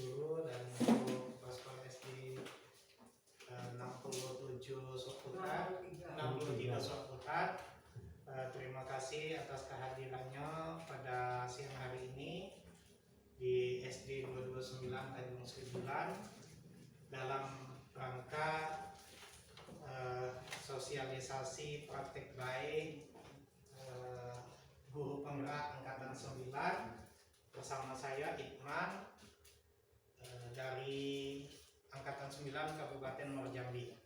guru dan untuk Prasekolah SD 67 Soputat, 63 Soputat. Terima kasih atas kehadirannya pada siang hari ini di SD 229 Tanjung Seribulan dalam rangka sosialisasi praktek baik guru penggerak angkatan 9 bersama saya Ikman dari angkatan 9 Kabupaten Muaro Jambi.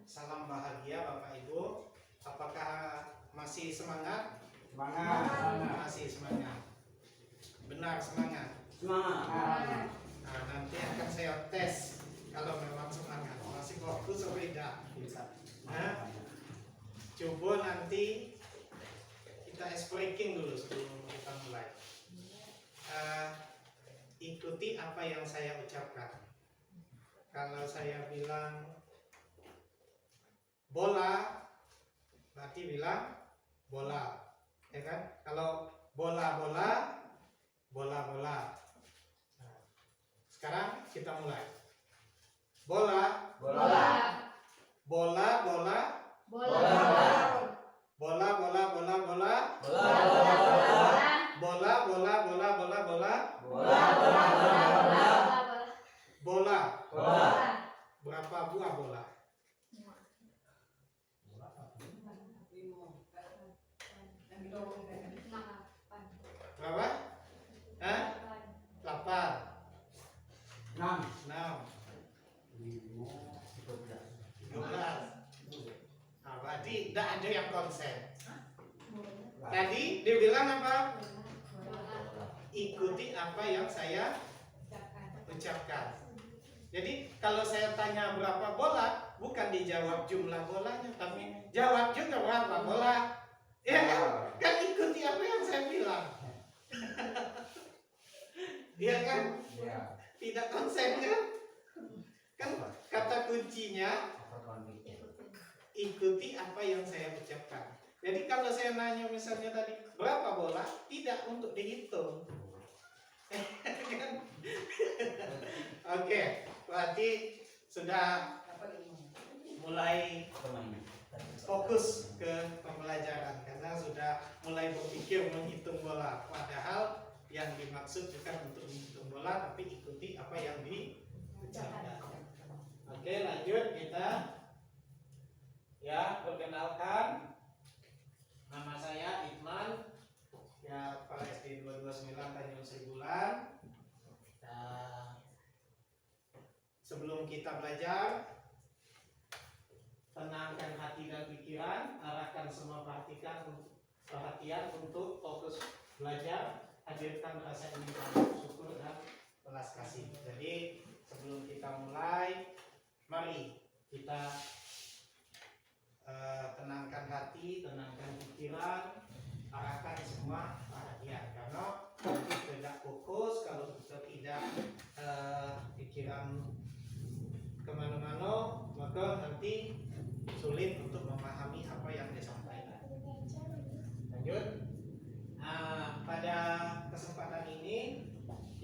Salam bahagia Bapak Ibu. Apakah masih semangat? Masih semangat. Benar semangat. Semangat. Nah, nanti akan saya tes kalau memang semangat. Masih fokus atau tidak? Nah, coba nanti kita ice breaking dulu sebelum kita mulai. Ikuti apa yang saya ucapkan. Kalau saya bilang bola, berarti bilang bola, ya kan? Kalau bola-bola, bola-bola. Nah, sekarang kita mulai. Bola, Bola. bola, bola, Bola. bola, bola, bola, bola, Bola. bola, bola, bola, bola, bola, Bola. bola. Bola. Berapa buah bola? Berapa? Hah? 8, 6. 6, 12. Nah, berarti tidak ada yang konsen. Tadi dia bilang apa? Ikuti apa yang saya ucapkan. Jadi kalau saya tanya berapa bola, bukan dijawab jumlah bolanya, tapi jawab juga berapa bola. Ya kan? Kan ikuti apa yang saya bilang. Iya kan? Tidak konsen kan? Kan kata kuncinya ikuti apa yang saya ucapkan. Jadi kalau saya nanya misalnya tadi berapa bola, tidak untuk dihitung. Oke, berarti sudah mulai fokus ke pembelajaran karena sudah mulai berpikir menghitung bola. Padahal yang dimaksud bukan untuk menghitung bola, tapi ikuti apa yang diucapkan. Oke, lanjut kita. Ya, perkenalkan, nama saya Ikman, ya Kepala SD 229 Tanjung Seribulan. Sebelum kita belajar, tenangkan hati dan pikiran, arahkan semua perhatian untuk fokus belajar, hadirkan rasa ingin syukur dan belas kasih. Jadi sebelum kita mulai, mari kita tenangkan hati, tenangkan pikiran, arahkan semua perhatian. Karena kita tidak fokus, kalau kita tidak pikiran kemana-mana, maka nanti sulit untuk memahami apa yang disampaikan. Lanjut. Pada kesempatan ini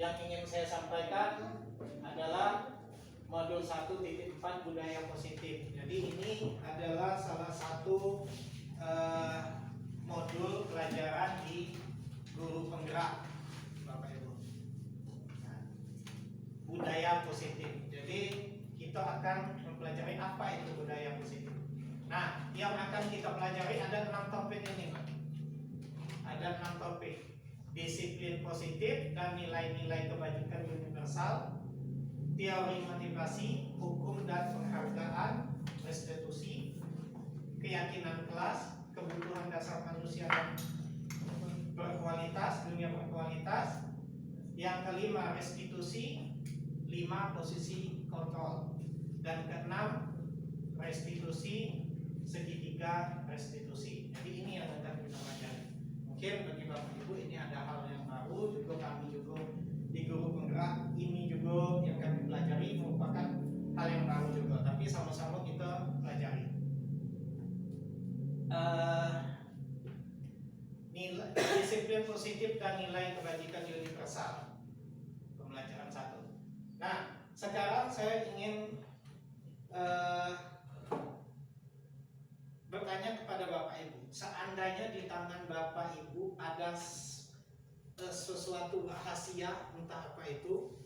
yang ingin saya sampaikan adalah modul 1.4 budaya positif. Jadi ini adalah salah satu modul pelajaran di guru penggerak, Bapak Ibu. Nah, budaya positif. Jadi kita akan mempelajari apa itu budaya positif. Nah, yang akan kita pelajari ada 6 topik ini, Pak. Ada 6 topik. Disiplin positif dan nilai-nilai kebajikan universal, teori motivasi, hukum dan penghargaan, restitusi, keyakinan kelas, kebutuhan dasar manusia dan berkualitas, dunia berkualitas. Yang kelima, restitusi, 5 posisi kontrol, dan keenam, restitusi, segitiga restitusi. Jadi ini yang akan kita pelajari. Mungkin bagi Bapak Ibu ini ada hal yang baru, juga kami juga di guru penggerak ini juga yang kami pelajari merupakan hal yang baru juga, tapi sama-sama kita pelajari. Nilai disiplin positif positif dan nilai kebajikan universal. Pembelajaran 1. Nah, sekarang saya ingin bertanya kepada Bapak Ibu. Seandainya di tangan Bapak Ibu ada sesuatu rahasia, entah apa itu,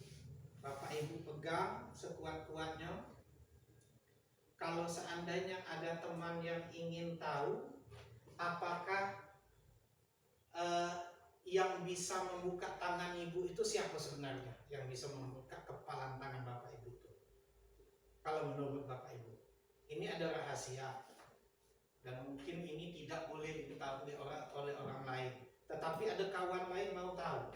Bapak Ibu pegang sekuat-kuatnya. Kalau seandainya ada teman yang ingin tahu apakah yang bisa membuka tangan ibu itu siapa sebenarnya, yang bisa membuka kepalan tangan Bapak Ibu itu? Kalau menurut Bapak Ibu, ini ada rahasia dan mungkin ini tidak boleh diketahui oleh orang lain, tetapi ada kawan lain mau tahu.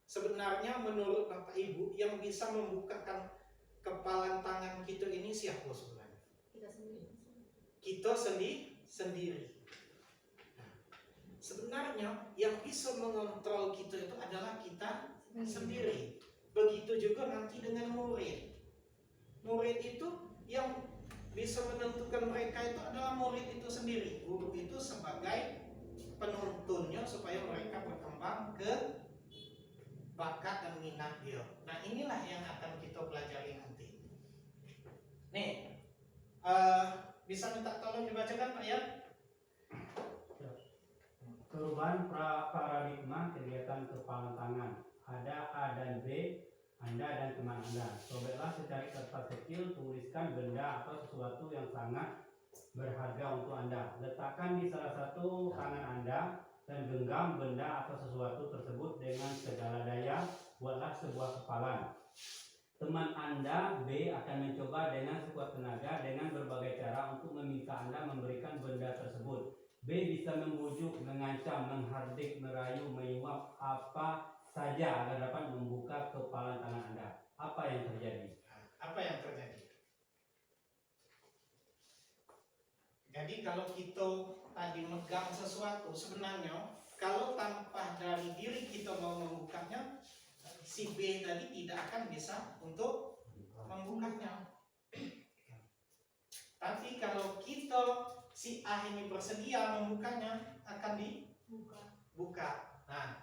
Sebenarnya menurut Bapak Ibu yang bisa membukakan kepalan tangan kita ini siapa sebenarnya? Kita sendiri. Sebenarnya yang bisa mengontrol kita itu adalah kita sendiri. Begitu juga nanti dengan murid. Murid itu yang bisa menentukan mereka itu adalah murid itu sendiri. Guru itu sebagai penuntunnya supaya mereka berkembang ke bakat dan minat dia. Nah, inilah yang akan kita pelajari nanti. Nih, bisa minta tolong dibacakan Pak ya? Perubahan paradigma kegiatan kepalan tangan. Ada A dan B, Anda dan teman Anda. Sobeklah secari kertas kecil, tuliskan benda atau sesuatu yang sangat berharga untuk Anda. Letakkan di salah satu tangan Anda dan genggam benda atau sesuatu tersebut dengan segala daya. Buatlah sebuah kepalan. Teman Anda B akan mencoba dengan sekuat tenaga dengan berbagai cara untuk meminta Anda memberikan benda tersebut. B bisa membujuk, mengancam, menghardik, merayu, menyuap apa saja agar dapat membuka kepalan tangan Anda. Apa yang terjadi? Apa yang terjadi? Jadi kalau kita tadi megang sesuatu, sebenarnya kalau tanpa dari diri kita mau membukanya, si B tadi tidak akan bisa untuk membukanya. Tapi kalau kita si A ini bersedia membukanya, akan dibuka. Nah,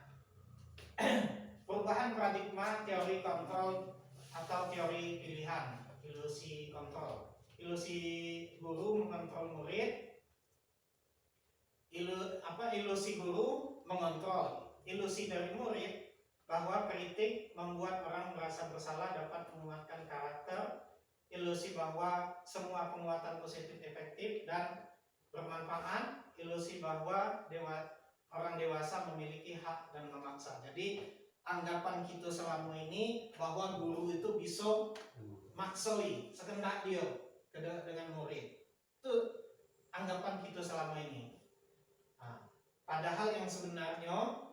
perubahan paradigma teori kontrol atau teori pilihan, ilusi kontrol. Ilusi guru mengontrol murid, ilusi guru mengontrol. Ilusi dari murid bahwa kritik membuat orang merasa bersalah dapat menguatkan karakter. Ilusi bahwa semua penguatan positif efektif dan bermanfaat. Ilusi bahwa orang dewasa memiliki hak dan memaksa. Jadi anggapan kita selama ini bahwa guru itu bisa maksoi sekendak dia dengan murid. Itu anggapan kita selama ini. Nah, padahal yang sebenarnya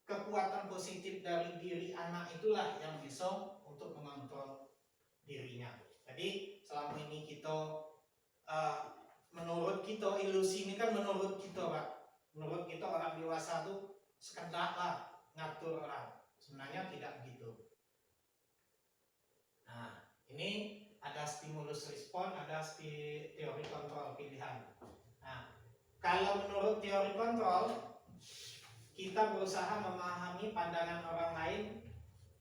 kekuatan positif dari diri anak itulah yang bisa untuk mengontrol dirinya. Jadi selama ini kita menurut kita ilusi ini kan menurut kita Pak. Menurut kita orang dewasa tuh sekedar lah ngatur orang. Sebenarnya tidak begitu. Nah, ini ada stimulus respon, ada teori kontrol pilihan. Nah, kalau menurut teori kontrol, kita berusaha memahami pandangan orang lain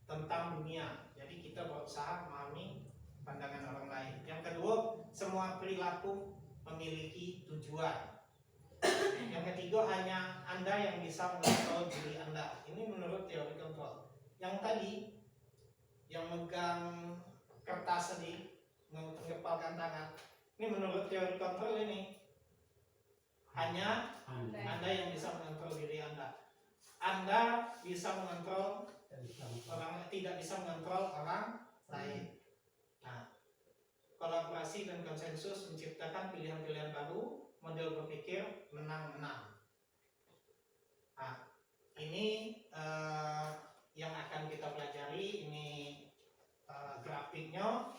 tentang dunia. Jadi kita berusaha memahami pandangan orang lain. Yang kedua, semua perilaku memiliki tujuan. Yang ketiga, hanya Anda yang bisa mengontrol diri Anda. Ini menurut teori kontrol. Yang tadi, yang megang kertas tadi, mengepalkan tangan, ini menurut teori kontrol ini hanya Anda yang bisa mengontrol diri Anda. Anda bisa mengontrol orang, tidak bisa mengontrol orang lain. Nah, kolaborasi dan konsensus menciptakan pilihan-pilihan baru, model berpikir menang-menang. Nah, ini yang akan kita pelajari. Ini grafiknya.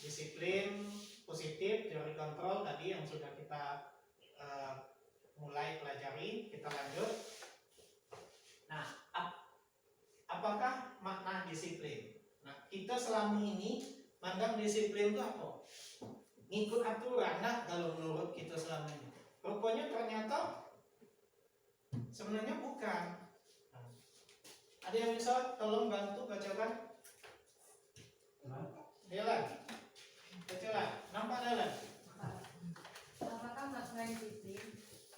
Disiplin positif, teori kontrol tadi yang sudah kita mulai pelajari. Kita lanjut. Nah, apakah makna disiplin? Nah, kita selama ini mandang disiplin itu apa? Ngikut aturan. Nah, kalau menurut kita selama ini, Rupanya ternyata sebenarnya bukan. Ada yang bisa tolong bantu bacakan? Jalan. Bacalah. Nampak jalan? Apakah makna disiplin?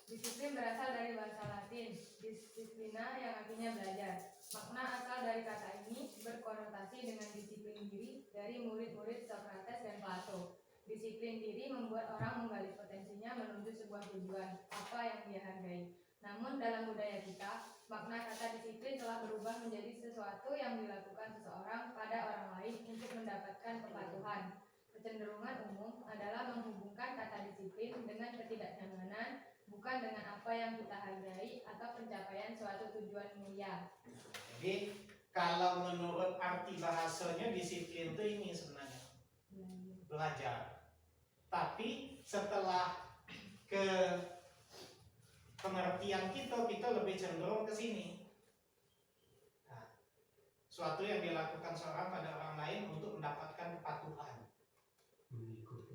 Disiplin berasal dari bahasa Latin, disciplina yang artinya belajar. Makna asal dari kata ini berkonotasi dengan disiplin diri dari murid-murid Socrates dan Plato. Disiplin diri membuat orang menggali potensinya menuju sebuah tujuan, apa yang dia hargai. Namun dalam budaya kita, makna kata disiplin telah berubah menjadi sesuatu yang dilakukan seseorang pada orang lain untuk mendapatkan kepatuhan. Kecenderungan umum adalah menghubungkan kata disiplin dengan ketidaknyamanan, bukan dengan apa yang kita hargai atau pencapaian suatu tujuan mulia. Jadi kalau menurut arti bahasanya disiplin itu ini sebenarnya belajar. Tapi setelah ke pengertian kita lebih cenderung ke sini. Nah, suatu yang dilakukan seorang pada orang lain untuk mendapatkan kepatuhan.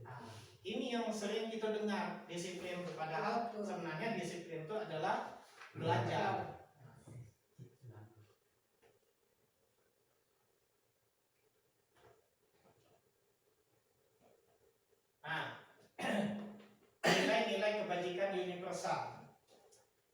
Nah, ini yang sering kita dengar disiplin, padahal sebenarnya disiplin itu adalah belajar. Nah, nilai-nilai kebajikan universal.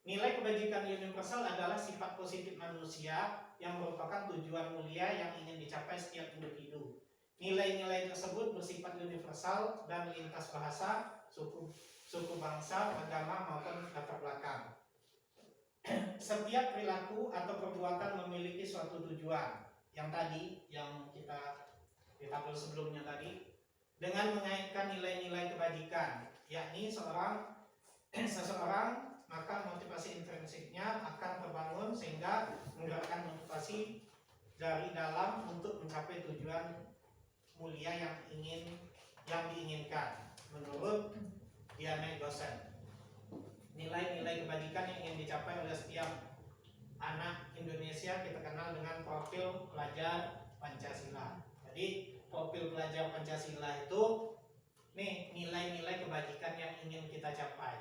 Nilai kebajikan universal adalah sifat positif manusia yang merupakan tujuan mulia yang ingin dicapai setiap individu. Nilai-nilai tersebut bersifat universal dan lintas bahasa, suku bangsa, agama maupun latar belakang. Setiap perilaku atau perbuatan memiliki suatu tujuan. Yang tadi, yang kita di tabel sebelumnya tadi, dengan mengaitkan nilai-nilai kebajikan, yakni seseorang, maka motivasi intrinsiknya akan terbangun sehingga menggerakkan motivasi dari dalam untuk mencapai tujuan mulia yang diinginkan. Menurut Diane Gosen, nilai-nilai kebajikan yang ingin dicapai oleh setiap anak Indonesia kita kenal dengan profil pelajar Pancasila. Jadi profil pelajar Pancasila itu nih nilai-nilai kebajikan yang ingin kita capai.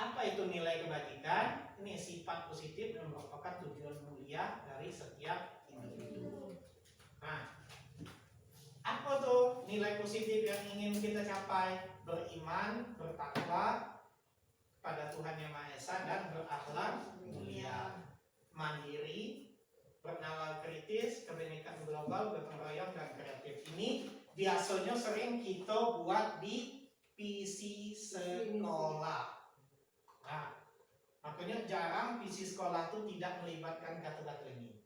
Apa itu nilai kebajikan? Ini sifat positif yang merupakan tujuan mulia dari setiap individu. Nah, apa tuh nilai positif yang ingin kita capai? Beriman, bertakwa pada Tuhan Yang Maha Esa dan berakhlak mulia, mandiri, bernalar kritis, kebinekaan global, gotong royong dan kreatif. Ini biasanya sering kita buat di visi sekolah. Nah, makanya jarang visi sekolah itu tidak melibatkan kata-kata ini.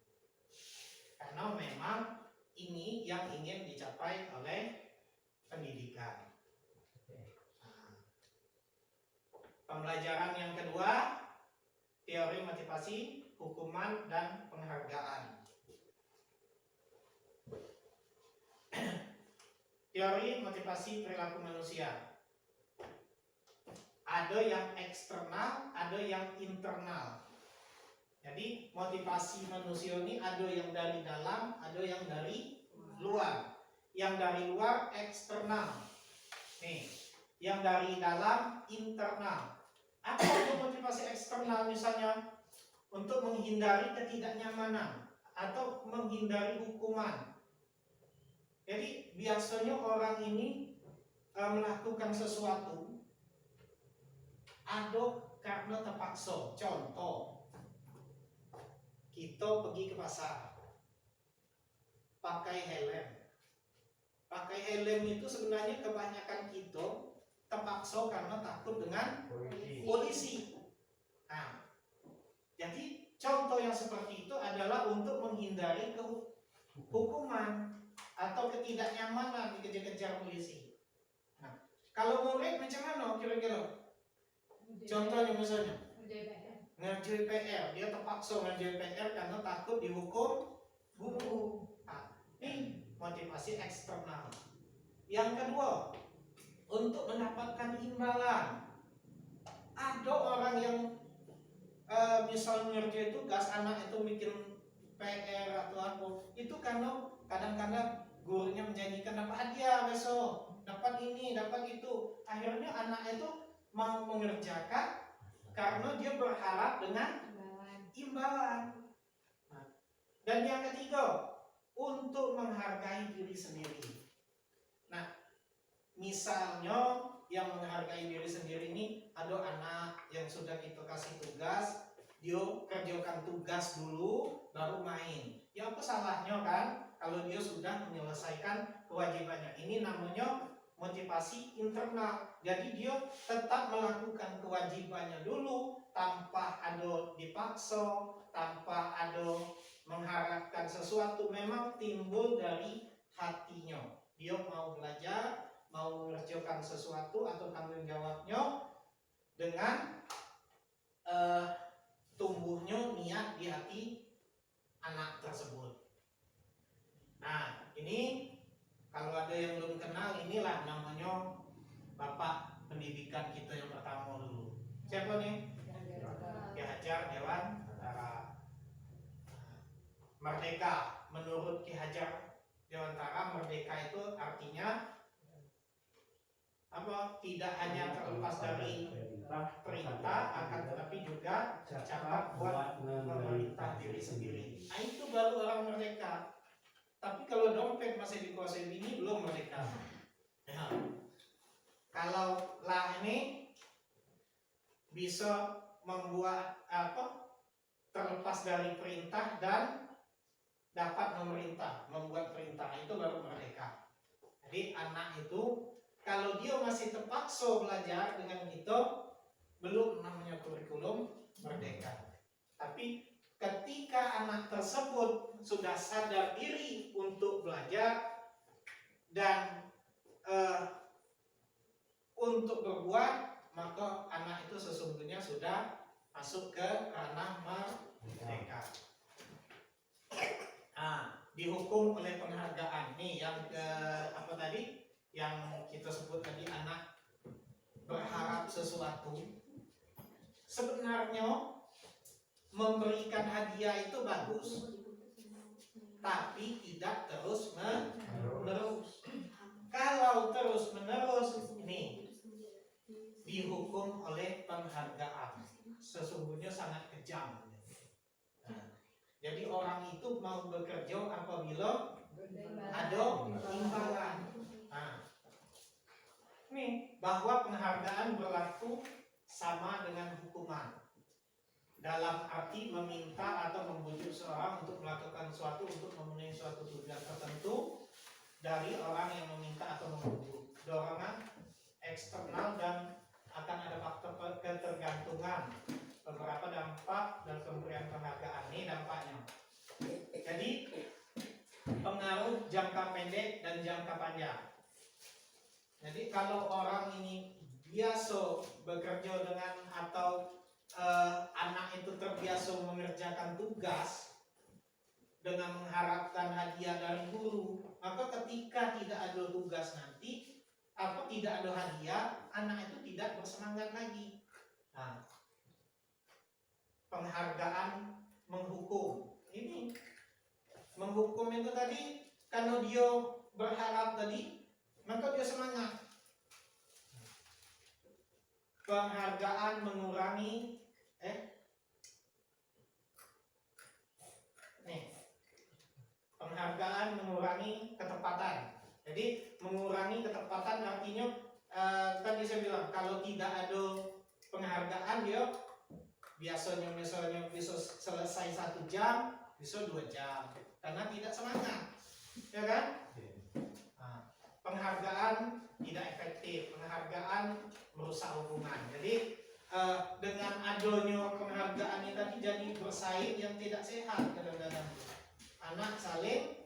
Karena memang ini yang ingin dicapai oleh pendidikan. Nah, pembelajaran yang kedua, teori motivasi, hukuman, dan penghargaan. Teori motivasi perilaku manusia. Ada yang eksternal, ada yang internal. Jadi motivasi manusia ini ada yang dari dalam, ada yang dari luar. Yang dari luar eksternal. Nih, yang dari dalam internal. Apa itu motivasi eksternal? Misalnya untuk menghindari ketidaknyamanan atau menghindari hukuman. Jadi biasanya orang ini melakukan sesuatu ada karena terpaksa. Contoh, kita pergi ke pasar, pakai helm. Pakai helm itu sebenarnya kebanyakan kita terpaksa karena takut dengan polisi. Nah, jadi contoh yang seperti itu adalah untuk menghindari hukuman atau ketidaknyamanan dikejar-kejar polisi. Nah, kalau murid macam mana kira-kira? Contohnya misalnya ngerjain PR, dia terpaksa ngerjain PR karena takut dihukum guru. Nah, ini motivasi eksternal. Yang kedua, untuk mendapatkan imbalan. Ada orang yang misalnya ngerjain tugas, anak itu bikin PR atau apa, itu karena kadang-kadang gurunya menjanjikan dapat hadiah besok, dapat ini, dapat itu. Akhirnya anak itu mau mengerjakan karena dia berharap dengan imbalan. Nah, dan yang ketiga, untuk menghargai diri sendiri. Nah, misalnya yang menghargai diri sendiri ini ada anak yang sudah kita kasih tugas, dia kerjakan tugas dulu baru main. Ya apa salahnya kan kalau dia sudah menyelesaikan kewajibannya. Ini namanya motivasi internal. Jadi dia tetap melakukan kewajibannya dulu tanpa ada dipaksa, tanpa ada mengharapkan sesuatu, memang timbul dari hatinya. Dia mau belajar, mau mengerjakan sesuatu atau tanggung jawabnya dengan tumbuhnya niat di hati anak tersebut. Nah, ini kalau ada yang belum kenal, inilah namanya Bapak pendidikan kita yang pertama dulu. Siapa nih? Ki Hajar Dewan Batara. Merdeka, menurut Ki Hajar Dewantara, merdeka itu artinya apa? Tidak hanya terlepas dari perintah, akan tetapi juga cakap buat memerintah diri sendiri. Nah, itu baru orang merdeka. Tapi kalau dompet masih dikuasai bini, belum merdeka. Ya. Kalau lah ini bisa membuat apa? Terlepas dari perintah dan dapat memerintah, membuat perintah, itu baru merdeka. Jadi anak itu kalau dia masih terpaksa belajar dengan kita, belum namanya kurikulum merdeka. Tapi ketika anak tersebut sudah sadar diri untuk belajar dan untuk berbuat, maka anak itu sesungguhnya sudah masuk ke ranah merdeka. Dihukum oleh penghargaan. Nih yang ke apa tadi? Yang kita sebut tadi, anak berharap sesuatu. Sebenarnya memberikan hadiah itu bagus, tapi tidak terus menerus. Kalau terus menerus, ini dihukum oleh penghargaan. Sesungguhnya sangat kejam. Nah, jadi orang itu mau bekerja apabila ada imbalan. Nah, ini bahwa penghargaan berlaku sama dengan hukuman. Dalam arti meminta atau membujuk seorang untuk melakukan sesuatu, untuk memenuhi suatu tujuan tertentu dari orang yang meminta atau membujuk. Dorongan eksternal dan akan ada faktor ketergantungan. Beberapa dampak dan pemberian penghargaan, ini dampaknya. Jadi pengaruh jangka pendek dan jangka panjang. Jadi kalau orang ini biasa bekerja dengan atau anak itu terbiasa mengerjakan tugas dengan mengharapkan hadiah dari guru, maka ketika tidak ada tugas nanti atau tidak ada hadiah, anak itu tidak bersemangat lagi. Nah, penghargaan menghukum. Ini menghukum itu tadi, karena dia berharap tadi, maka dia semangat. Penghargaan mengurangi penghargaan mengurangi ketepatan. Jadi mengurangi ketepatan artinya tadi saya bilang kalau tidak ada penghargaan dia biasanya misalnya bisa selesai 1 jam, bisa 2 jam karena tidak semangat, ya kan? Nah, penghargaan tidak efektif, penghargaan merusak hubungan. Jadi dengan adanya penghargaan ini tadi jadi bersaing yang tidak sehat kadang-kadang. Anak saling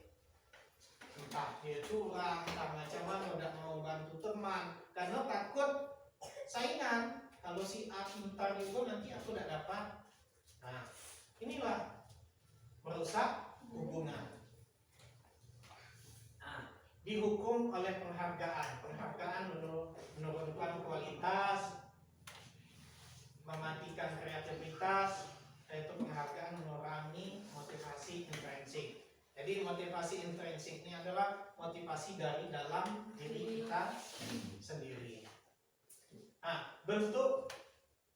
entah dia curang, entah macam mana, udah mau bantu teman karena takut saingan. Kalau si A pintar juga nanti aku tidak dapat. Nah, inilah merusak hubungan. Nah, dihukum oleh penghargaan. Penghargaan menurunkan kualitas, mematikan kreativitas, yaitu penghargaan mengurangi motivasi intrinsik. Jadi motivasi intrinsik ini adalah motivasi dari dalam diri kita sendiri. Nah, bentuk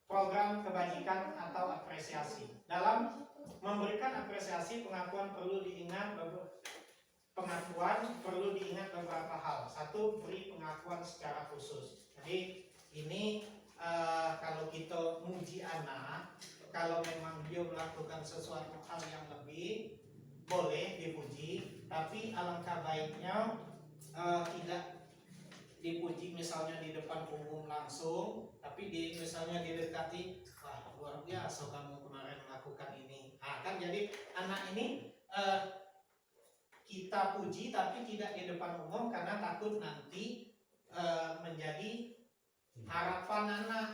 program kebajikan atau apresiasi. Dalam memberikan apresiasi, pengakuan perlu diingat beberapa hal. Satu, beri pengakuan secara khusus. Jadi ini kalau kita muji anak, kalau memang dia melakukan sesuatu hal yang lebih, boleh dipuji, tapi alangkah baiknya tidak dipuji misalnya di depan umum langsung, tapi misalnya didekati, wah luar biasa kamu kemarin melakukan ini. Nah kan jadi anak ini kita puji tapi tidak di depan umum karena takut nanti menjadi harapan anak.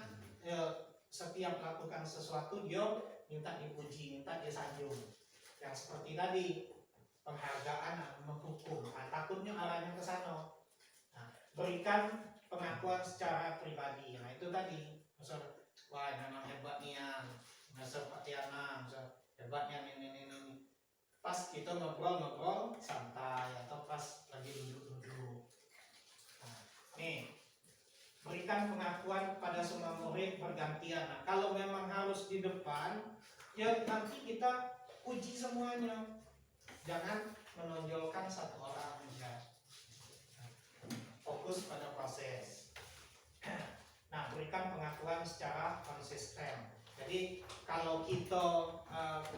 Setiap melakukan sesuatu dia minta dipuji, minta disanjung. Yang seperti tadi penghargaan atau menghukum. Nah, takutnya arahnya ke sana. Nah, berikan pengakuan secara pribadi. Nah itu tadi, misal, wah memang hebatnya, misal Pak Tiana, misal hebatnya ini. Pas kita ngobrol santai atau pas lagi duduk. Nah, nih. Berikan pengakuan kepada semua murid bergantian. Nah, kalau memang harus di depan, ya nanti kita uji semuanya. Jangan menonjolkan satu orang saja. Fokus pada proses. Nah, berikan pengakuan secara konsisten. Jadi kalau kita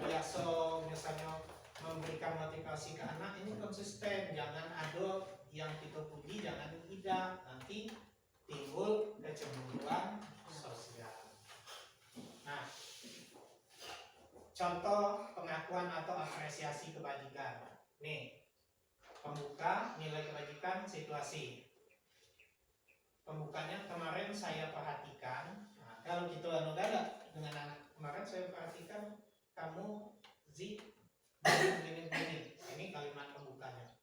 biasa misalnya memberikan motivasi ke anak, ini konsisten. Jangan ada yang kita puji, jangan tidak. Nanti timbul kecemburuan sosial. Nah, contoh pengakuan atau apresiasi kebajikan. Nih, pembuka nilai kebajikan situasi. Pembukanya kemarin saya perhatikan. Nah, kalau gitu gak dengan anak kemarin saya perhatikan kamu gini. Ini kalimat pembukanya.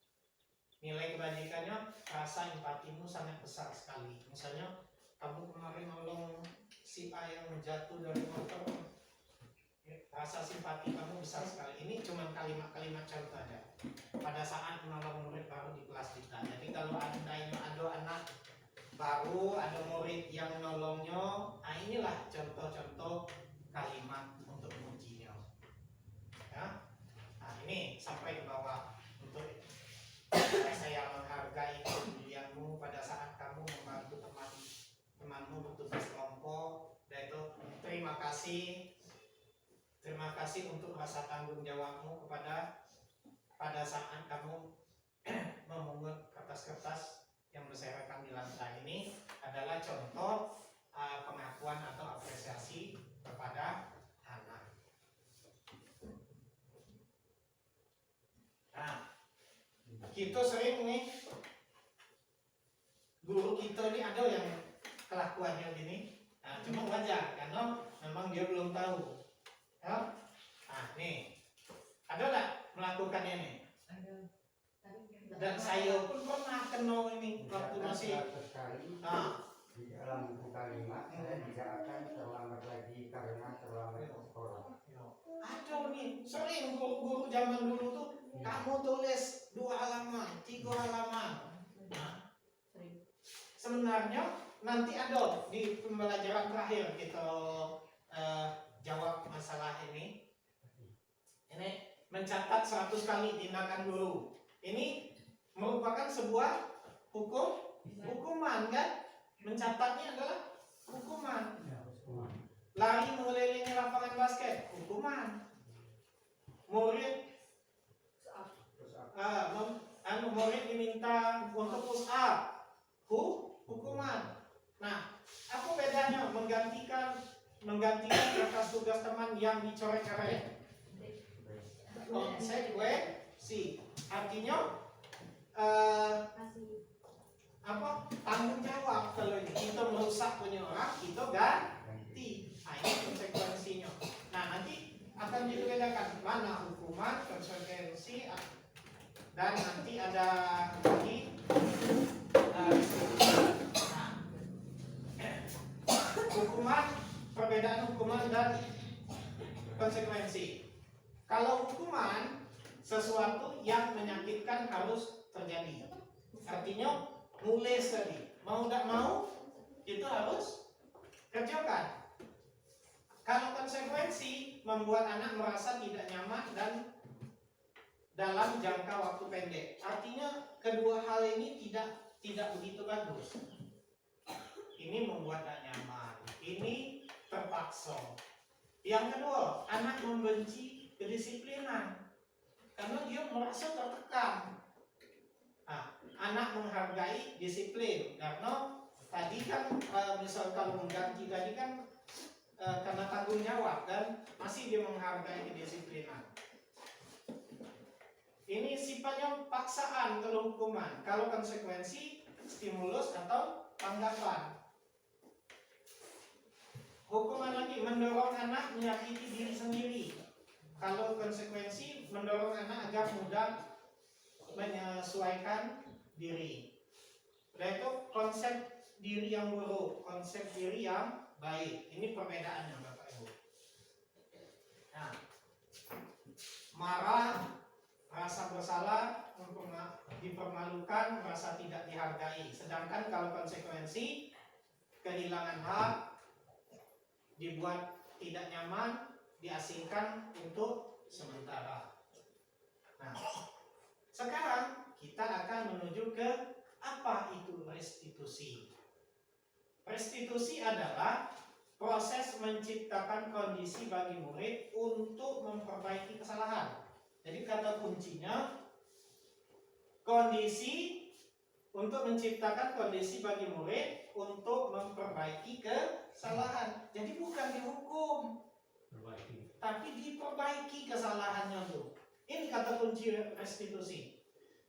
Nilai kebajikannya, rasa empatimu sangat besar sekali. Misalnya kamu kemarin nolong si A yang jatuh dari motor, rasa simpati kamu besar sekali. Ini cuma kalimat-kalimat contoh aja. Pada saat menolong murid baru di kelas kita. Jadi kalau ada anak baru, ada murid yang nolongnya, nah inilah contoh-contoh kalimat untuk memujinya. Ya, nah ini sampai ke bawah untuk saya menghargai kepedulianmu pada saat kamu membantu temanmu bertugas kelompok. Dan itu terima kasih untuk rasa tanggung jawabmu pada saat kamu memungut kertas-kertas yang berserakan di lantai. Ini adalah contoh pengakuan atau apresiasi kepada anak. Nah, kita sering nih, guru kita ini ada yang kelakuannya gini. Nah, cuma wajar karena memang dia belum tahu. Ya? Nah, nih, ada nggak melakukan ini? Ada. Dan saya pun pernah kenal ini waktu masih. Di dalam buku kalimat saya tidak akan terlambat lagi karena terlambat ke sekolah. Ada nih, sering guru-guru zaman dulu tuh, kamu tulis 2 halaman, 3 halaman. Nah, sebenarnya nanti ada di pembelajaran terakhir kita jawab masalah ini. Ini mencatat 100 kali tindakan guru. Ini merupakan sebuah hukuman kan? Mencatatnya adalah hukuman. Lari mengelilingi lapangan basket, hukuman. Murid murid diminta untuk push up, hukuman. Nah, apa bedanya menggantikan tugas teman yang dicoret-coret? Konsekuensi. Artinya tanggung jawab. Kalau kita merusak punya orang, kita ganti. Nah, ini konsekuensinya. Nah, nanti akan dibedakan mana hukuman, konsekuensi, dan nanti ada lagi hukuman, perbedaan hukuman dan konsekuensi. Kalau hukuman, sesuatu yang menyakitkan harus terjadi. Artinya mulai tadi, mau tidak mau itu harus kerjakan. Kalau konsekuensi membuat anak merasa tidak nyaman dan dalam jangka waktu pendek, artinya kedua hal ini tidak begitu bagus. Ini membuat tidak nyaman, ini terpaksa. Yang kedua, anak membenci kedisiplinan karena dia merasa tertekan. Nah, anak menghargai disiplin karena tadi kan misal kalau mengganti tadi kan karena tanggung jawab dan masih dia menghargai kedisiplinan. Ini sifatnya paksaan kalau hukuman. Kalau konsekuensi stimulus atau tanggapan. Hukuman lagi mendorong anak menyakiti diri sendiri. Kalau konsekuensi mendorong anak agar mudah menyesuaikan diri. Yaitu konsep diri yang buruk, konsep diri yang baik. Ini perbedaannya Bapak Ibu. Nah, marah, rasa bersalah, dipermalukan, merasa tidak dihargai. Sedangkan kalau konsekuensi kehilangan hak, dibuat tidak nyaman, diasingkan untuk sementara. Nah, sekarang kita akan menuju ke apa itu restitusi. Restitusi adalah proses menciptakan kondisi bagi murid untuk memperbaiki kesalahan. Jadi kata kuncinya kondisi untuk menciptakan kondisi bagi murid untuk memperbaiki kesalahan. Jadi bukan dihukum, tapi diperbaiki kesalahannya tuh. Ini kata kunci restitusi.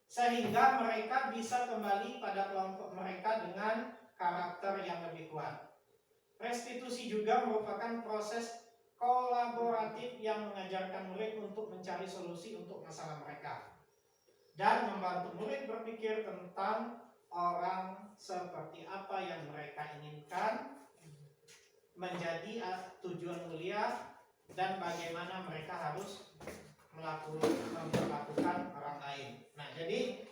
Sehingga mereka bisa kembali pada kelompok mereka dengan karakter yang lebih kuat. Restitusi juga merupakan proses kolaboratif yang mengajarkan murid untuk mencari solusi untuk masalah mereka dan membantu murid berpikir tentang orang seperti apa yang mereka inginkan menjadi tujuan mulia dan bagaimana mereka harus memperlakukan orang lain. Nah, jadi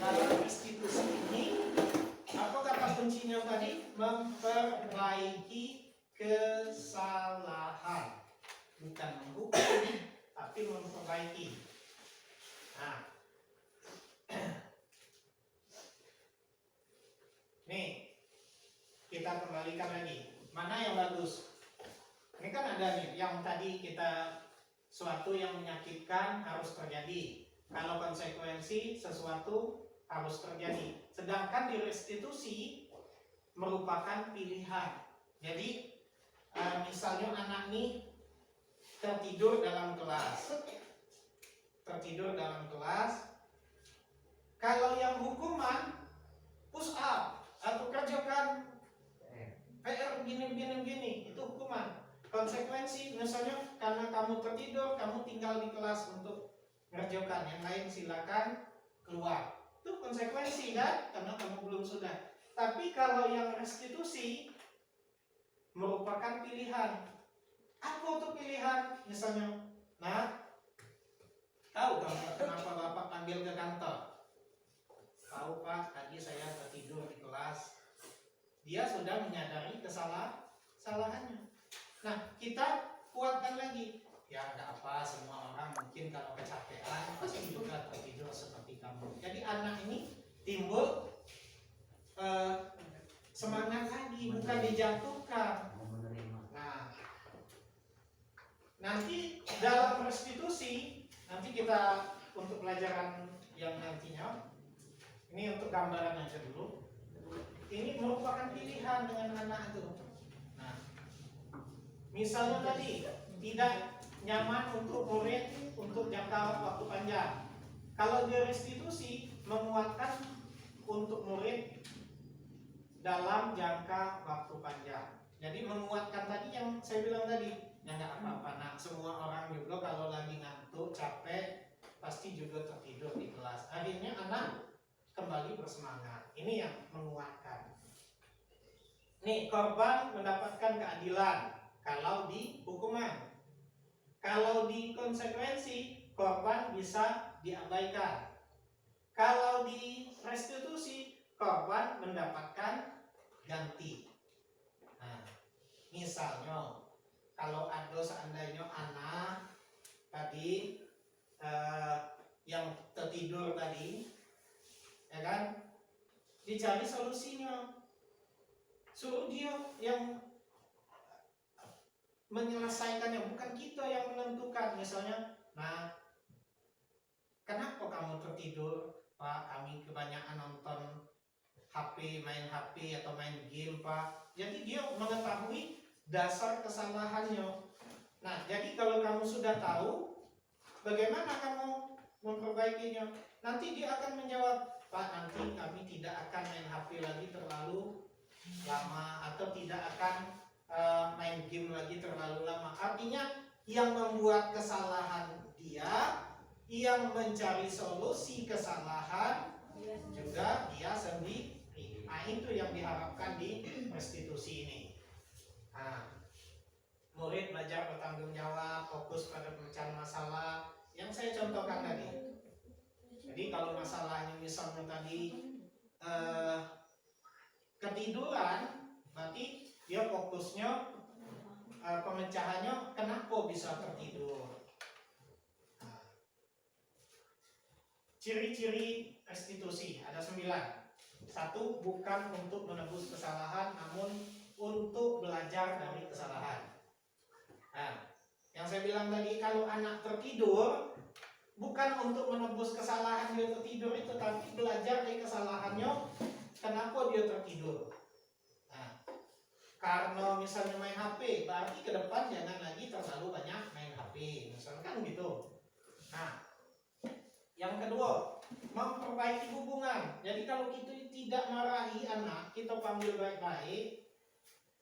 dalam restitusi ini apa kata kuncinya tadi? Memperbaiki kesalahan, bukan menghukum, tapi memperbaiki. Nah, nih kita kembalikan lagi. Mana yang bagus? Ini kan ada nih yang tadi kita suatu yang menyakitkan harus terjadi. Kalau konsekuensi sesuatu harus terjadi. Sedangkan di restitusi merupakan pilihan. Jadi misalnya anak nih tertidur dalam kelas. Kalau yang hukuman push up atau kerjakan PR gini, itu hukuman. Konsekuensi misalnya karena kamu tertidur, kamu tinggal di kelas untuk ngerjakan, yang lain silakan keluar. Itu konsekuensi kan, karena kamu belum sudah. Tapi kalau yang restitusi merupakan pilihan. Apa itu pilihan? Misalnya, nah, tahu kenapa Bapak panggil ke kantor? Tahu Pak, tadi saya tertidur di kelas. Dia sudah menyadari kesalahannya. Nah, kita kuatkan lagi. Ya enggak apa, semua orang mungkin kalau kecapean pasti juga tertidur seperti kamu. Jadi anak ini timbul semangat lagi, bukan dijatuhkan. Nah, nanti dalam restitusi, nanti kita untuk pelajaran yang nantinya, ini untuk gambaran aja dulu. Ini merupakan pilihan dengan anak itu. Nah, misalnya tadi tidak nyaman untuk murid untuk jangka waktu panjang. Kalau di restitusi menguatkan untuk murid dalam jangka waktu panjang. Jadi menguatkan tadi yang saya bilang tadi, ya nggak apa-apa. Nah, semua orang juga kalau lagi ngantuk, capek, pasti juga tertidur di kelas. Akhirnya anak kembali bersemangat. Ini yang menguatkan. Nih, korban mendapatkan keadilan kalau di hukuman. Kalau di konsekuensi, korban bisa diabaikan. Kalau di restitusi, korban mendapatkan ganti. Nah, Misalnya, kalau ada seandainya anak tadi yang tertidur tadi, ya kan, dicari solusinya, suruh dia yang menyelesaikannya, bukan kita yang menentukan. Misalnya, nah, kenapa kamu tertidur, Pak? Kami kebanyakan nonton HP, main HP atau main game, Pak. Jadi dia mengetahui dasar kesalahannya. Nah, jadi kalau kamu sudah tahu, bagaimana kamu memperbaikinya? Nanti dia akan menjawab, Pak, nanti kami tidak akan main HP lagi terlalu lama, atau tidak akan main game lagi terlalu lama. Artinya yang membuat kesalahan dia, yang mencari solusi kesalahan juga dia sendiri. Nah, itu yang diharapkan di restitusi ini. Nah, murid belajar bertanggung jawab, fokus pada pemecahan masalah yang saya contohkan tadi. Jadi kalau masalahnya misalnya tadi ketiduran, berarti dia fokusnya pemecahannya kenapa bisa tertidur. Nah, ciri-ciri restitusi ada 9. 1, bukan untuk menebus kesalahan, namun untuk belajar dari kesalahan. Nah, yang saya bilang tadi, kalau anak tertidur, bukan untuk menebus kesalahan dia tertidur itu, tapi belajar dari kesalahannya, kenapa dia tertidur. Nah, karena misalnya main HP, berarti ke depan jangan lagi terlalu banyak main HP, misalkan gitu. Nah, yang kedua, memperbaiki hubungan. Jadi kalau kita tidak marahi anak, kita panggil baik-baik,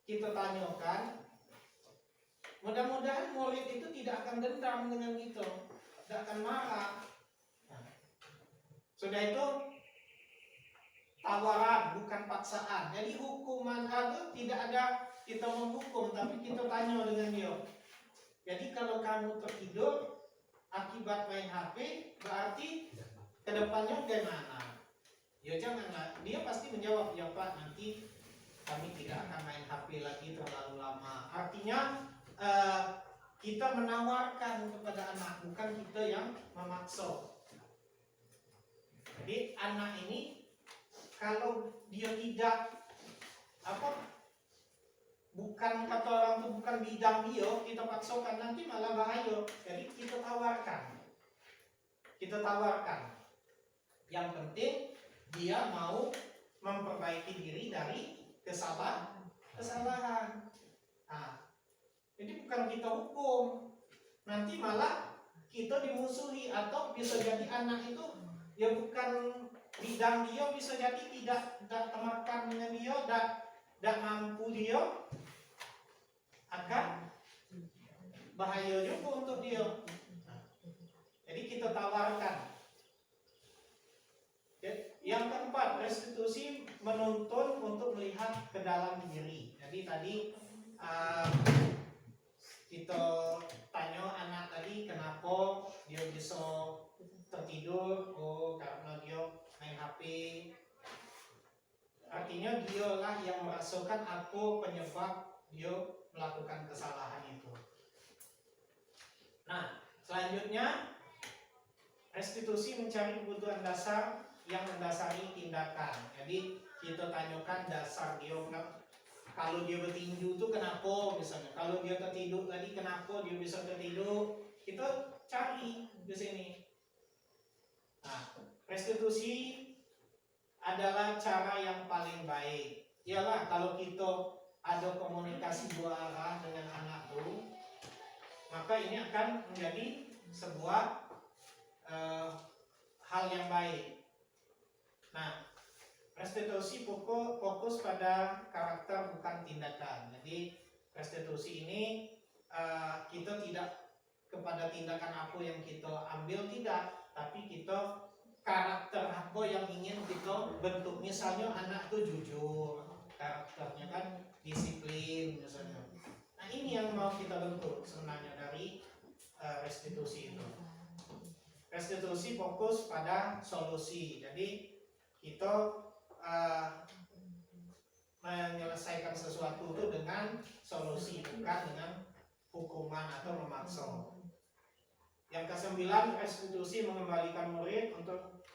kita tanyakan, mudah-mudahan murid itu tidak akan dendam dengan kita, tidak akan marah. Nah, sudah itu tawaran, bukan paksaan. Jadi hukuman itu tidak ada kita menghukum, tapi kita tanya dengan dia. Jadi kalau kamu tertidur akibat main HP, berarti kedepannya bagaimana? Ya janganlah. Dia pasti menjawab, ya Pak, nanti kami tidak akan main HP lagi terlalu lama. Artinya kita menawarkan kepada anak, bukan kita yang memaksa. Jadi anak ini kalau dia tidak bukan kata orang itu bukan bidang dia, kita paksakan, nanti malah bahaya. Jadi kita tawarkan. Yang penting dia mau memperbaiki diri dari kesalahan. Nah, jadi bukan kita hukum, nanti malah kita dimusuhi, atau bisa jadi anak itu ya bukan bidang dia, bisa jadi tidak termakan dengan dia, tidak mampu dia, akan bahaya juga untuk dia. Jadi kita tawarkan. Yang keempat, restitusi menuntun untuk melihat ke dalam diri. Jadi tadi kita tanya anak tadi kenapa dia bisa tertidur. Oh, karena dia main HP. Artinya dialah yang merasakan apa penyebab dia melakukan kesalahan itu. Nah, selanjutnya restitusi mencari kebutuhan dasar yang mendasari tindakan. Jadi kita tanyakan dasar dia, kalau dia bertinju itu kenapa, misalnya kalau dia tertidur tadi kenapa dia bisa tertidur, kita cari di sini. Nah, restitusi adalah cara yang paling baik. Ialah kalau kita ada komunikasi dua arah dengan anak itu, maka ini akan menjadi sebuah hal yang baik. Nah, restitusi fokus pada karakter bukan tindakan. Jadi restitusi ini kita tidak kepada tindakan apa yang kita ambil, tidak, tapi kita karakter apa yang ingin kita bentuk. Misalnya anak itu jujur, karakternya kan disiplin misalnya. Nah, ini yang mau kita bentuk sebenarnya dari restitusi itu. Restitusi fokus pada solusi. Jadi kita menyelesaikan sesuatu itu dengan solusi, bukan dengan hukuman atau memaksa. Yang kesembilan, restitusi mengembalikan murid untuk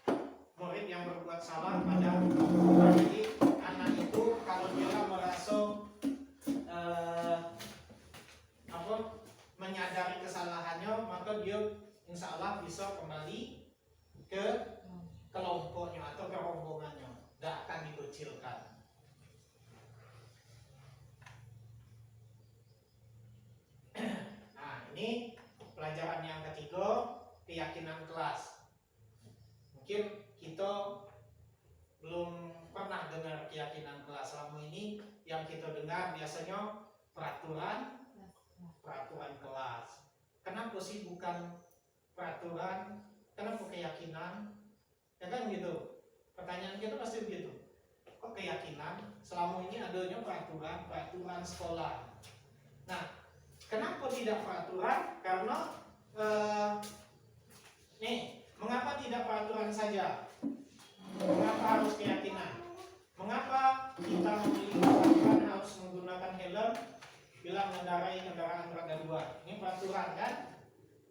murid yang berbuat salah pada orang. Jadi anak itu kalau dia merasa menyadari kesalahannya, maka dia insya Allah bisa kembali ke kelompoknya atau ke rombongannya, tidak akan dikucilkan. Nah, ini pelajaran yang ketiga, keyakinan kelas. Mungkin kita belum pernah dengar keyakinan kelas. Selama ini yang kita dengar biasanya peraturan kelas. Kenapa sih bukan peraturan? Kenapa keyakinan? Ya kan gitu. Pertanyaan kita pasti begitu. Kok keyakinan? Selama ini adanya peraturan sekolah. Nah, kenapa tidak peraturan? Karena mengapa tidak peraturan saja? Mengapa harus keyakinan? Mengapa kita memiliki peraturan harus menggunakan helm bila mengendarai kendaraan roda 2? Ini peraturan kan?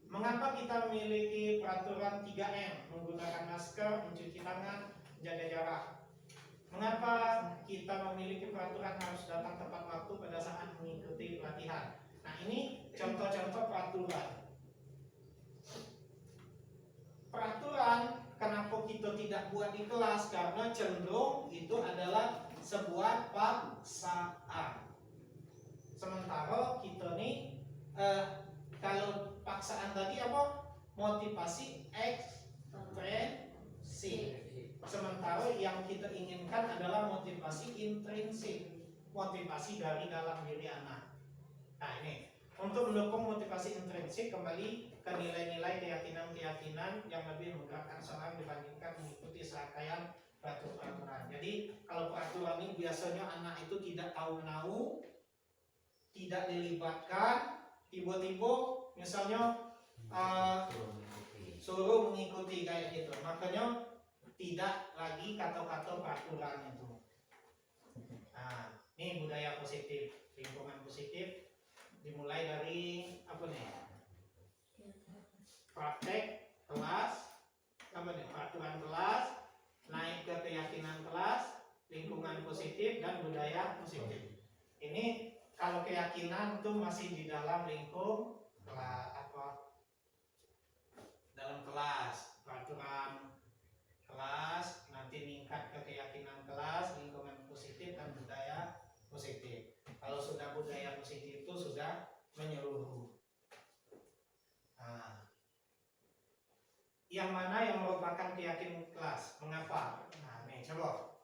Mengapa kita memiliki peraturan 3M? Menggunakan masker, mencuci tangan, menjaga jarak. Mengapa kita memiliki peraturan harus datang tepat waktu pada saat mengikuti pelatihan? Nah, ini contoh-contoh peraturan. Peraturan kenapa kita tidak buat di kelas? Karena cenderung itu adalah sebuah paksaan. Sementara kita nih kalau paksaan tadi apa? Motivasi ekstrinsik. Sementara yang kita inginkan adalah motivasi intrinsik, motivasi dari dalam diri anak. Nah, ini untuk mendukung motivasi intrinsik, kembali ke nilai-nilai keyakinan-keyakinan yang lebih menggerakkan seorang dibandingkan mengikuti serangkaian peraturan. Jadi kalau peraturan ini biasanya anak itu tidak tahu menahu, tidak dilibatkan, tiba-tiba misalnya suruh mengikuti kayak gitu, makanya tidak lagi kata-kata peraturan itu. Nah, ini budaya positif, lingkungan positif dimulai dari apa nih? Praktek kelas, apa nih? Peraturan kelas, naik ke keyakinan kelas, lingkungan positif dan budaya positif. Ini kalau keyakinan itu masih di dalam lingkup dalam kelas, peraturan kelas, nanti meningkat ke keyakinan kelas, lingkungan positif dan budaya positif. Kalau sudah budaya positif itu sudah menyeluruh. Nah, yang mana yang merupakan keyakinan kelas? Mengapa? Nah, nih coba.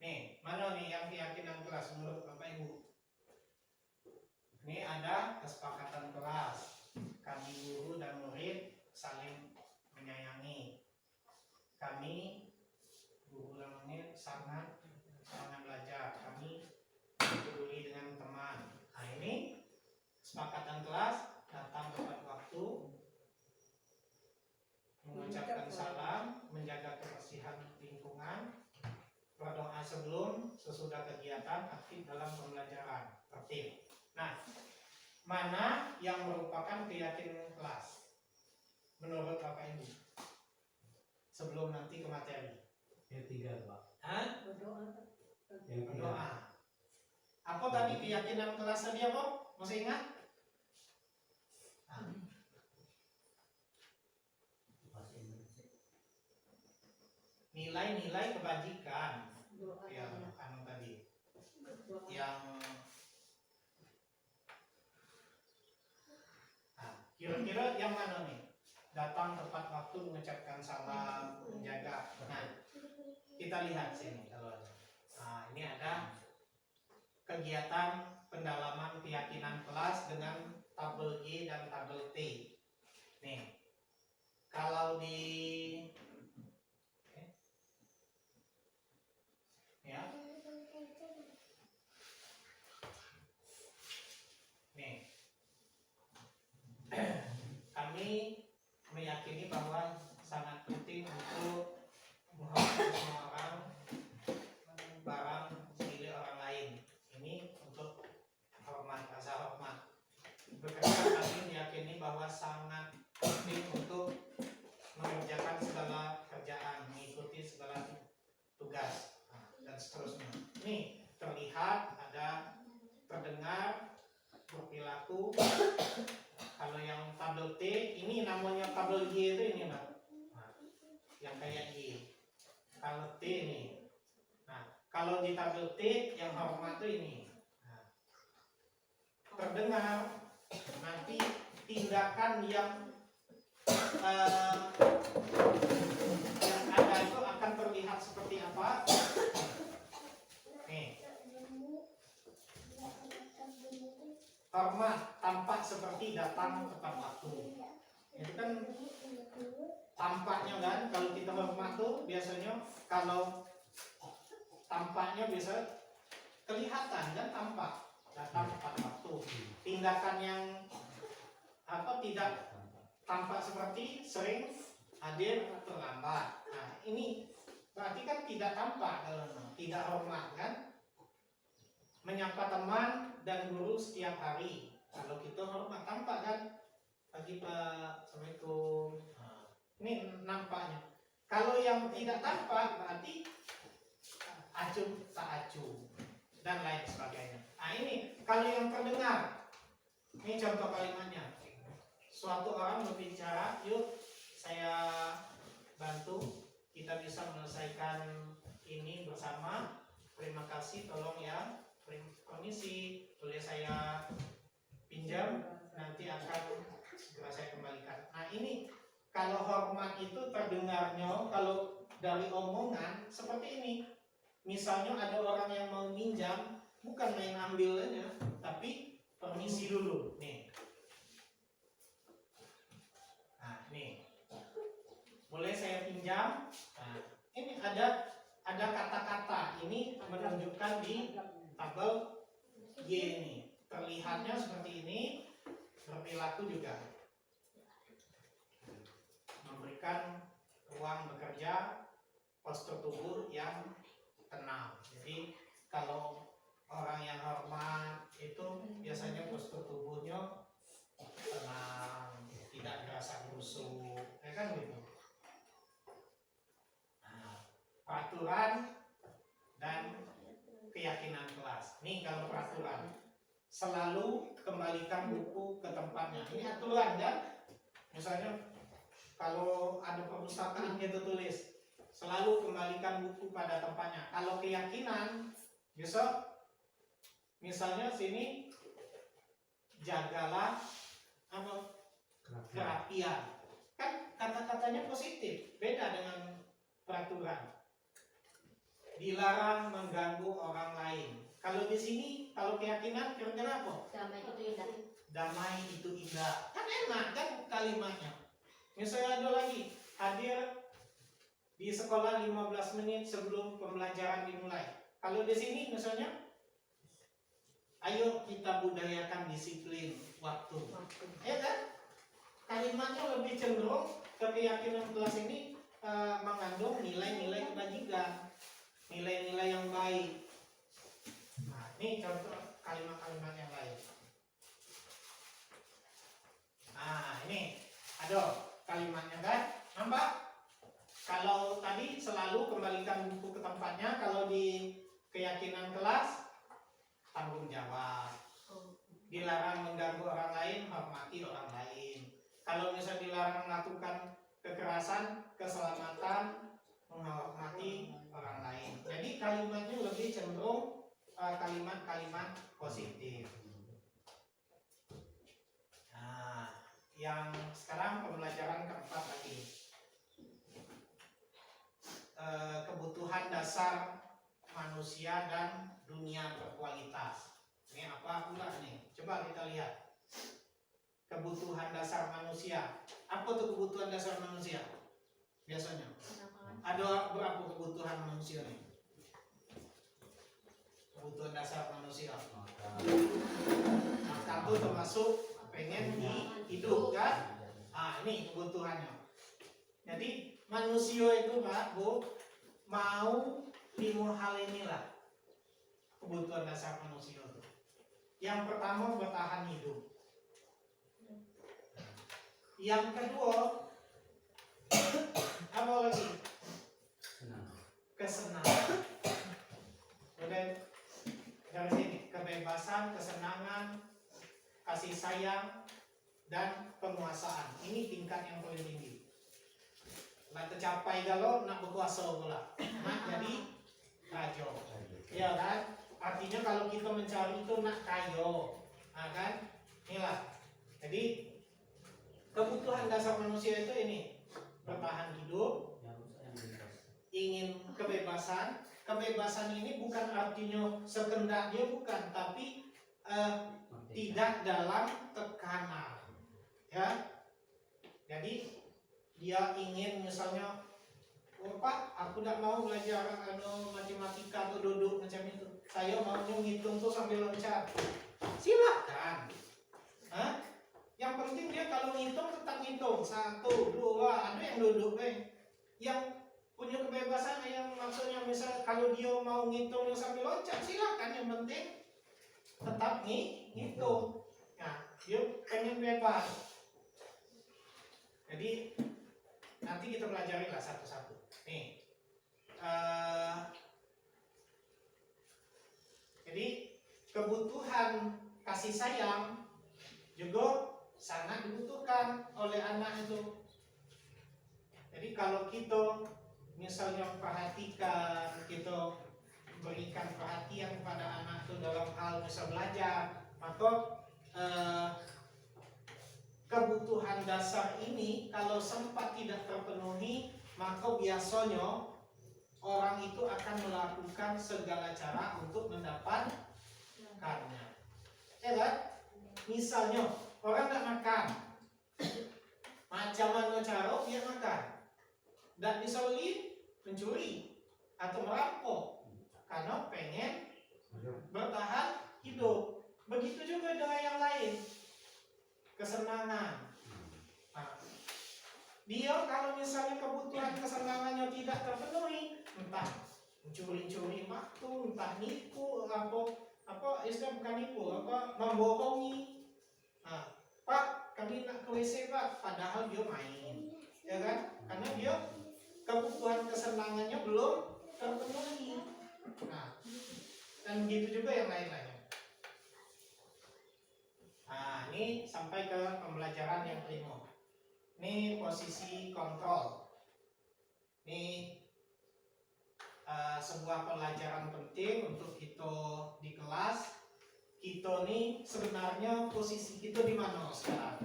Nih, mana nih yang keyakinan kelas menurut Bapak Ibu? Ini ada kesepakatan kelas. Kami guru dan murid saling menyayangi. Kami guru dan murid sangat belajar. Kami peduli dengan teman. Nah, ini kesepakatan kelas, datang tepat waktu, mengucapkan salam, menjaga kebersihan lingkungan, berdoa sebelum sesudah kegiatan, aktif dalam pembelajaran, tertib. Nah, mana yang merupakan keyakinan kelas menurut Bapak Ibu? Sebelum nanti ke materi. Yang tiga, Pak. Hah? Yang tiga. Berdoa. Apa tadi keyakinan kelas tadi apa? Masih ingat? Nah. Nilai-nilai kebajikan yang anu tadi, yang kira-kira yang mana nih? Datang tepat waktu, mengucapkan salam, menjaga. Nah, kita lihat sini kalau ada. Nah, ini ada kegiatan pendalaman keyakinan kelas dengan tabel G dan tabel T. Nih, kalau di ya, nih. Kami meyakini bahwa sangat penting untuk menghormati semua orang, barang milik orang lain. bahwa sangat penting untuk mengerjakan segala kerjaan, mengikuti segala tugas, dan seterusnya. Ini terlihat, ada, terdengar, berperilaku. Kalau yang tabel T, ini namanya tabel Y itu ini, Pak. Yang kayak Y. Kalau T ini. Nah, kalau di tabel T yang hormat itu ini. Nah, terdengar, nanti tindakan yang ada itu akan terlihat seperti apa. Nih, hormat tampak seperti datang tepat waktu. Itu kan tampaknya kan, kalau kita hormat tuh biasanya kalau tampaknya bisa kelihatan kan, tampak datang tepat waktu. Tindakan yang tidak tampak seperti sering hadir terlambat. Nah, ini berarti kan tidak tampak, kalau tidak hormat kan. Menyapa teman dan guru setiap hari, kalau kita hormat tampak kan. Pagi Pak, Assalamualaikum. Nah, ini nampaknya. Kalau yang tidak tampak berarti acuh tak acuh dan lain sebagainya. Nah, ini kalau yang terdengar. Ini contoh kalimatnya. Suatu orang berbicara, yuk saya bantu, kita bisa menyelesaikan ini bersama. Terima kasih, tolong ya, permisi, boleh saya pinjam, nanti akan segera saya kembalikan. Nah, ini kalau hormat itu terdengarnya, kalau dari omongan seperti ini. Misalnya ada orang yang mau minjam, bukan main ambil aja, tapi permisi dulu. Nih. Nah, nih. Boleh saya pinjam? Nah, ini ada kata-kata. Ini menunjukkan di tabel Y ini. Terlihatnya seperti ini, berperilaku juga. Memberikan ruang bekerja, postur tubuh yang tenang. Jadi kalau orang yang hormat itu biasanya postur tubuhnya tenang, tidak terasa busuk, ya kan gitu. Nah, peraturan dan keyakinan kelas. Nih kalau peraturan, selalu kembalikan buku ke tempatnya. Ini aturan kan? Misalnya kalau ada perpustakaan kita tulis, selalu kembalikan buku pada tempatnya. Kalau keyakinan, besok misalnya sini jagalah kerapian. Kan kata-katanya positif, beda dengan peraturan. Dilarang mengganggu orang lain. Kalau di sini, kalau keyakinan kira-kira apa? Damai itu indah. Damai itu indah. Kan enak kan kalimatnya. Misalnya ada lagi, hadir di sekolah 15 menit sebelum pembelajaran dimulai. Kalau di sini misalnya, ayo kita budayakan disiplin waktu. Ya kan? Kalimatnya lebih cenderung ke keyakinan kelas ini mengandung nilai-nilai kebajikan, nilai-nilai yang baik. Nah, ini contoh kalimat-kalimat yang lain. Nah, ini ada kalimatnya kan? Nampak? Kalau tadi selalu kembalikan buku ke tempatnya, kalau di keyakinan kelas tanggung jawab. Dilarang mengganggu orang lain, hormati orang lain. Kalau misalnya dilarang melakukan kekerasan, keselamatan, menghormati orang lain. Jadi kalimatnya lebih cenderung kalimat-kalimat positif. Nah, yang sekarang pembelajaran keempat lagi. Kebutuhan dasar manusia dan dunia berkualitas. Ini apa pula nih? Coba kita lihat. Kebutuhan dasar manusia. Apa tuh kebutuhan dasar manusia? Biasanya ada berapa kebutuhan manusia nih? Kebutuhan dasar manusia. Makan tuh termasuk pengen hidup kan? Ah, ini kebutuhannya. Jadi manusia itu Pak, Bu, mau 5 hal inilah kebutuhan dasar manusia itu. Yang pertama bertahan hidup. Yang kedua, apa lagi? Senang. Kesenangan. Udah dari sini, kebebasan, kesenangan, kasih sayang, dan penguasaan. Ini tingkat yang paling tinggi. Nak tercapai kalau nak berkuasa pula, nak jadi raja. Ya kan? Artinya kalau kita mencari itu nak kayo, kan? Inilah. Jadi kebutuhan dasar manusia itu ini, bertahan hidup, Yang bebas. ingin kebebasan. Kebebasan ini bukan artinya sekendak dia, bukan, tapi Merdeka. tidak dalam tekanan, ya. Jadi dia ingin misalnya, oh Pak, aku tidak mau belajar matematika atau duduk macam itu. Saya mau ngitung tuh sambil loncat. Silakan. Hah? Yang penting dia kalau ngitung tetap ngitung 1, 2, ada yang duduk yang punya kebebasan, yang maksudnya misal kalau dia mau ngitung sambil loncat, silakan, yang penting tetap ngitung. Nah, dia pengen bebas. Jadi nanti kita pelajari lah satu-satu. Nih, jadi kebutuhan kasih sayang juga sangat dibutuhkan oleh anak itu. Jadi kalau kita misalnya perhatikan, kita berikan perhatian kepada anak itu dalam hal misal belajar, maka kebutuhan dasar ini kalau sempat tidak terpenuhi, maka biasanya orang itu akan melakukan segala cara untuk mendapatkannya. Ya kan? Misalnya orang tidak makan, macam mana cara dia makan? Dan bisa mencuri atau merampok karena pengen bertahan hidup. Begitu juga dengan yang lain, kesenangan. Nah, dia kalau misalnya kebutuhan kesenangannya tidak terpenuhi, entah mencuri-curi waktu, entah nipu, apa istilah bukan nipu, membohongi. Nah, Pak, kami nak ke WC Pak, padahal dia main, ya kan? Karena dia kebutuhan kesenangannya belum terpenuhi. Nah, dan begitu juga yang lain-lainnya. Nah, ini sampai ke pembelajaran yang kelima. Ini posisi kontrol. Ini sebuah pelajaran penting untuk kita di kelas. Kita nih sebenarnya posisi kita di mana sekarang?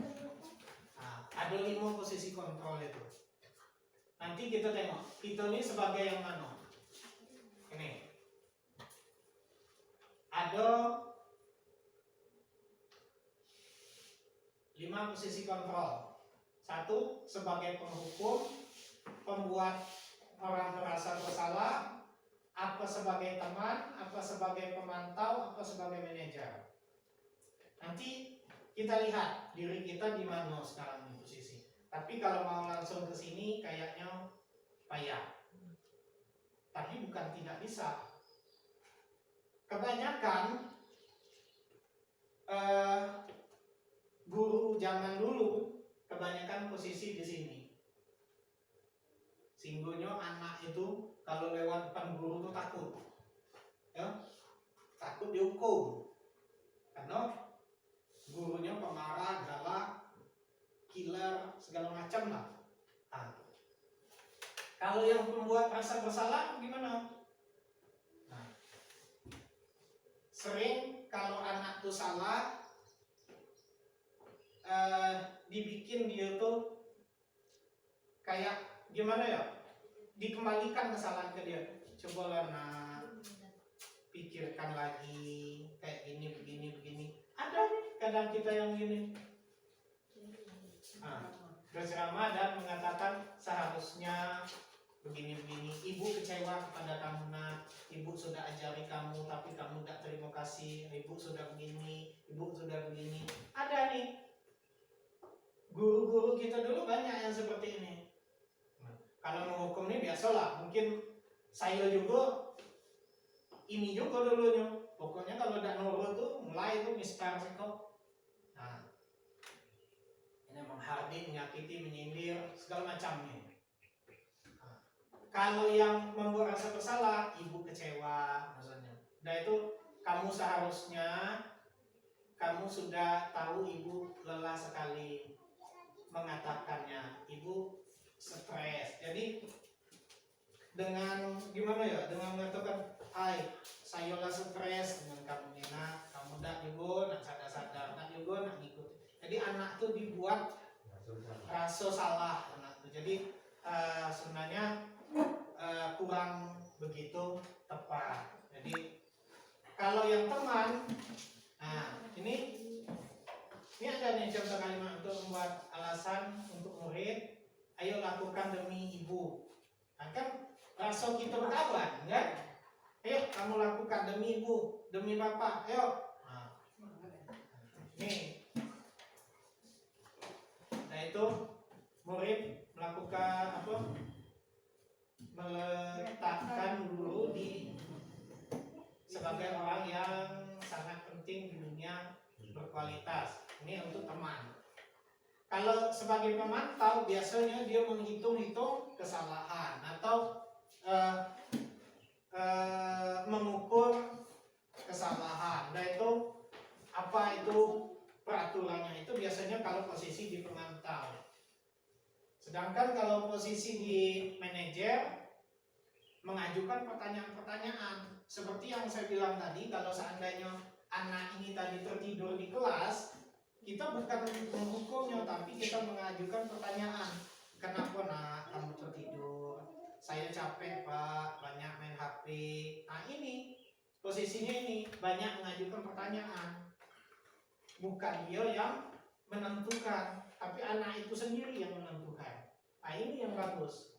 Nah, ada 5 posisi kontrol itu. Nanti kita tengok, kita ini sebagai yang mana? Ini. Ada 5 posisi kontrol. 1, sebagai penghukum, pembuat orang merasa bersalah, apa sebagai teman, apa sebagai pemantau, apa sebagai manajer. Nanti kita lihat diri kita di mana sekarang di posisi. Tapi kalau mau langsung ke sini kayaknya payah. Tapi bukan tidak bisa. Kebanyakan guru zaman dulu kebanyakan posisi di sini. Sehingga anak itu kalau lewat depan guru itu takut, ya, takut dihukum, karena gurunya pemarah, galak, killer, segala macam lah. Nah, kalau yang membuat rasa bersalah gimana? Nah, sering kalau anak tuh salah, dibikin dia tuh kayak gimana ya? Dikembalikan kesalahan ke dia. Cobalah nak pikirkan lagi, kayak gini, begini. Ada nih kadang kita yang gini. Berceramah dan mengatakan seharusnya begini. Ibu kecewa kepada kamu nak, ibu sudah ajari kamu tapi kamu tidak terima kasih. Ibu sudah begini, ibu sudah begini. Ada nih guru-guru kita dulu banyak yang seperti ini. Kalau menghukum ini biasalah, mungkin saya juga ini juga dulunya. Pokoknya kalau tidak nurut tuh mulai tuh mister kok. Nah, ini memang hardik, menyakiti, menyindir, segala macamnya. Nah, kalau yang membuat rasa bersalah, ibu kecewa maksudnya. Nah itu kamu seharusnya kamu sudah tahu ibu lelah sekali mengatakannya, ibu stres. Jadi dengan gimana ya, dengan mengatakan, saya lah stres dengan kamu Nina, kamu tak juga nak sadar-sadar, tak juga nak ngikut. Jadi anak tuh dibuat rasa salah anak tuh. Jadi sebenarnya kurang begitu tepat. Jadi kalau yang teman, nah ini ada nih contoh kalimat untuk membuat alasan untuk murid, ayo lakukan demi ibu. Nah kan rasa kita berkawan, kan? Ayo kamu lakukan demi ibu, demi bapak, ayo. Nah, nih. Nah itu murid melakukan apa? Meletakkan guru sebagai orang yang sangat penting di dunia berkualitas. Ini untuk teman. Kalau sebagai pemantau biasanya dia menghitung-hitung kesalahan atau mengukur kesalahan. Nah itu apa itu peraturannya itu biasanya kalau posisi di pemantau. Sedangkan kalau posisi di manajer mengajukan pertanyaan-pertanyaan seperti yang saya bilang tadi, kalau seandainya anak ini tadi tertidur di kelas, kita bukan menghukumnya tapi kita mengajukan pertanyaan. Kenapa nak kamu tertidur? Saya capek pak, banyak main HP. Nah ini posisinya ini banyak mengajukan pertanyaan. Bukan dia yang menentukan, tapi anak itu sendiri yang menentukan. Nah ini yang bagus.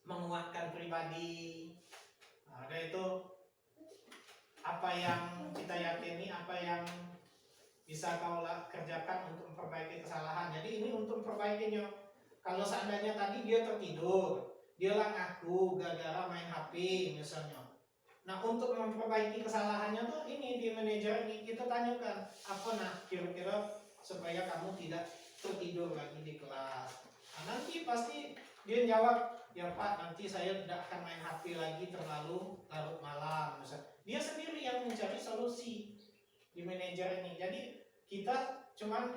Menguatkan pribadi. Nah, ada itu apa yang kita yakini, apa yang bisa kau kerjakan untuk memperbaiki kesalahan. Jadi ini untuk memperbaikinya. Kalau seandainya tadi dia tertidur, dia lah ngaku gara-gara main HP misalnya. Nah untuk memperbaiki kesalahannya tuh ini di manajer ini kita tanyakan apa nah kira-kira supaya kamu tidak tertidur lagi di kelas. Nah, nanti pasti dia jawab, ya Pak nanti saya tidak akan main HP lagi terlalu larut malam. Misalnya. Dia sendiri yang mencari solusi di manajer ini. Jadi kita cuman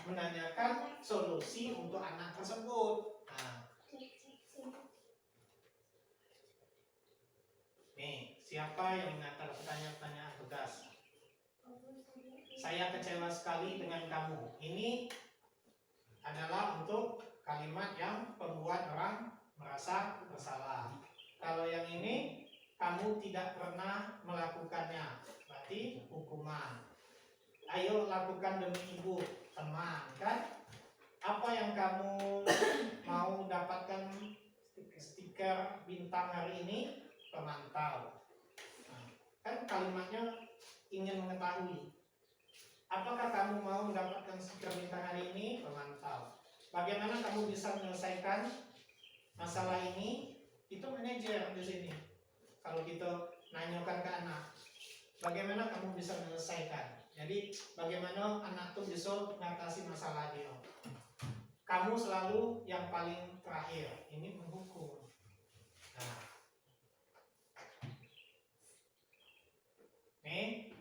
menanyakan solusi untuk anak tersebut. Nah, nih siapa yang mengatur pertanyaan-pertanyaan tugas? Saya kecewa sekali dengan kamu. Ini adalah untuk kalimat yang membuat orang merasa bersalah. Kalau yang ini kamu tidak pernah melakukannya, berarti hukuman. Ayo lakukan demi ibu, teman, kan? Apa yang kamu mau dapatkan stiker bintang hari ini? Pemantau. Nah, kan kalimatnya ingin mengetahui. Apakah kamu mau mendapatkan stiker bintang hari ini? Pemantau. Bagaimana kamu bisa menyelesaikan masalah ini? Itu manajer di sini. Kalau kita nanyakan ke anak, bagaimana kamu bisa menyelesaikan? Jadi bagaimana anak itu bisa mengatasi masalah dia. Kamu selalu yang paling terakhir. Ini menghukum. Nah, nih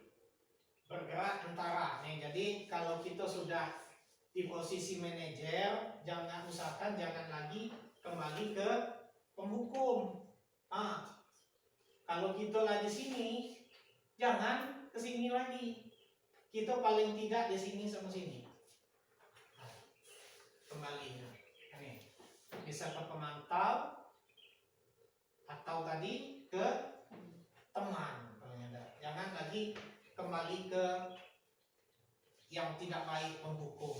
bergerak antara. Nih jadi kalau kita sudah di posisi manajer, jangan usahakan jangan lagi kembali ke penghukum. Kalau kita lagi sini, jangan ke sini lagi. Kita paling tidak di sini sama sini. Kembali. Ini bisa ke pemantau atau tadi ke teman. Jangan lagi kembali ke yang tidak baik penghukum.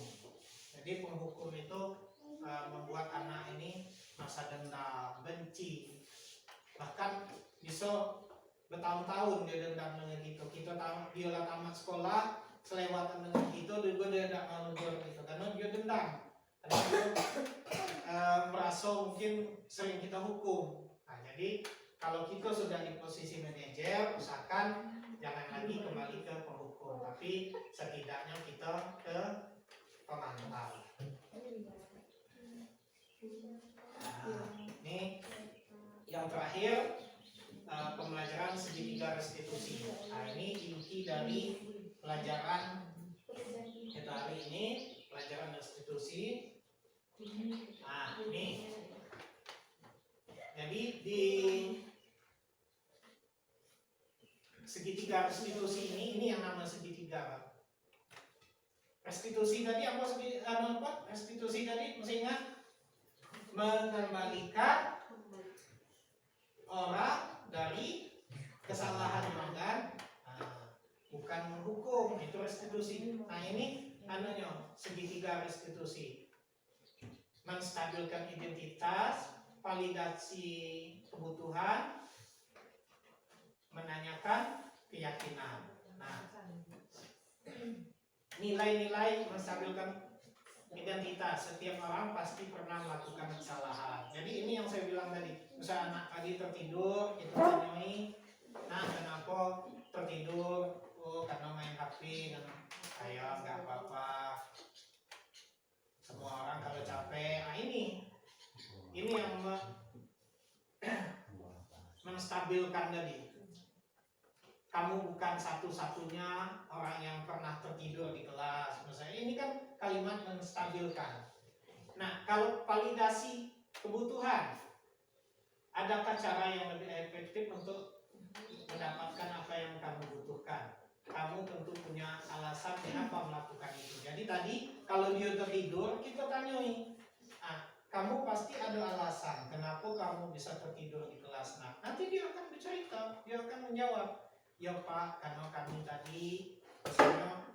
Jadi penghukum itu membuat anak ini masa dendam, benci, bahkan bisa bertahun-tahun dia dendam dengan kita. Kita tahu dia lah tamat sekolah, selewatan dengan kita, dia tidak mau negur kita karena dia dendam. Karena dia merasa mungkin sering kita hukum. Nah, jadi kalau kita sudah di posisi manajer, usahakan jangan lagi kembali ke penghukum, tapi setidaknya kita ke Nah, ini yang terakhir pembelajaran segitiga restitusi. Nah, ini inti dari pelajaran kita hari ini, pelajaran restitusi. Nah, ini. Jadi di segitiga restitusi ini yang nama segitiga. Restitusi tadi apa? Restitusi tadi masih ingat? Mengembalikan orang dari kesalahannya kan? Nah, bukan menghukum, itu restitusi. Nah, ini anunya segitiga restitusi. Menstabilkan identitas, validasi kebutuhan, menanyakan keyakinan. Nah, nilai-nilai menstabilkan identitas. Setiap orang pasti pernah melakukan kesalahan. Jadi ini yang saya bilang tadi. Misal anak tadi tertidur, kita tanyai, nah kenapa tertidur? Oh, karena main HP. Kayak nggak apa-apa. Semua orang kalau capek. Nah ini yang menstabilkan tadi. Kamu bukan satu-satunya orang yang pernah tertidur di kelas. Misalnya ini kan kalimat menstabilkan. Nah, kalau validasi kebutuhan, adakah cara yang lebih efektif untuk mendapatkan apa yang kamu butuhkan? Kamu tentu punya alasan kenapa melakukan itu. Jadi tadi kalau dia tertidur, kita tanyai. Kamu pasti ada alasan kenapa kamu bisa tertidur di kelas. Nah, nanti dia akan bercerita, dia akan menjawab. Ya Pak, karena kami tadi misalnya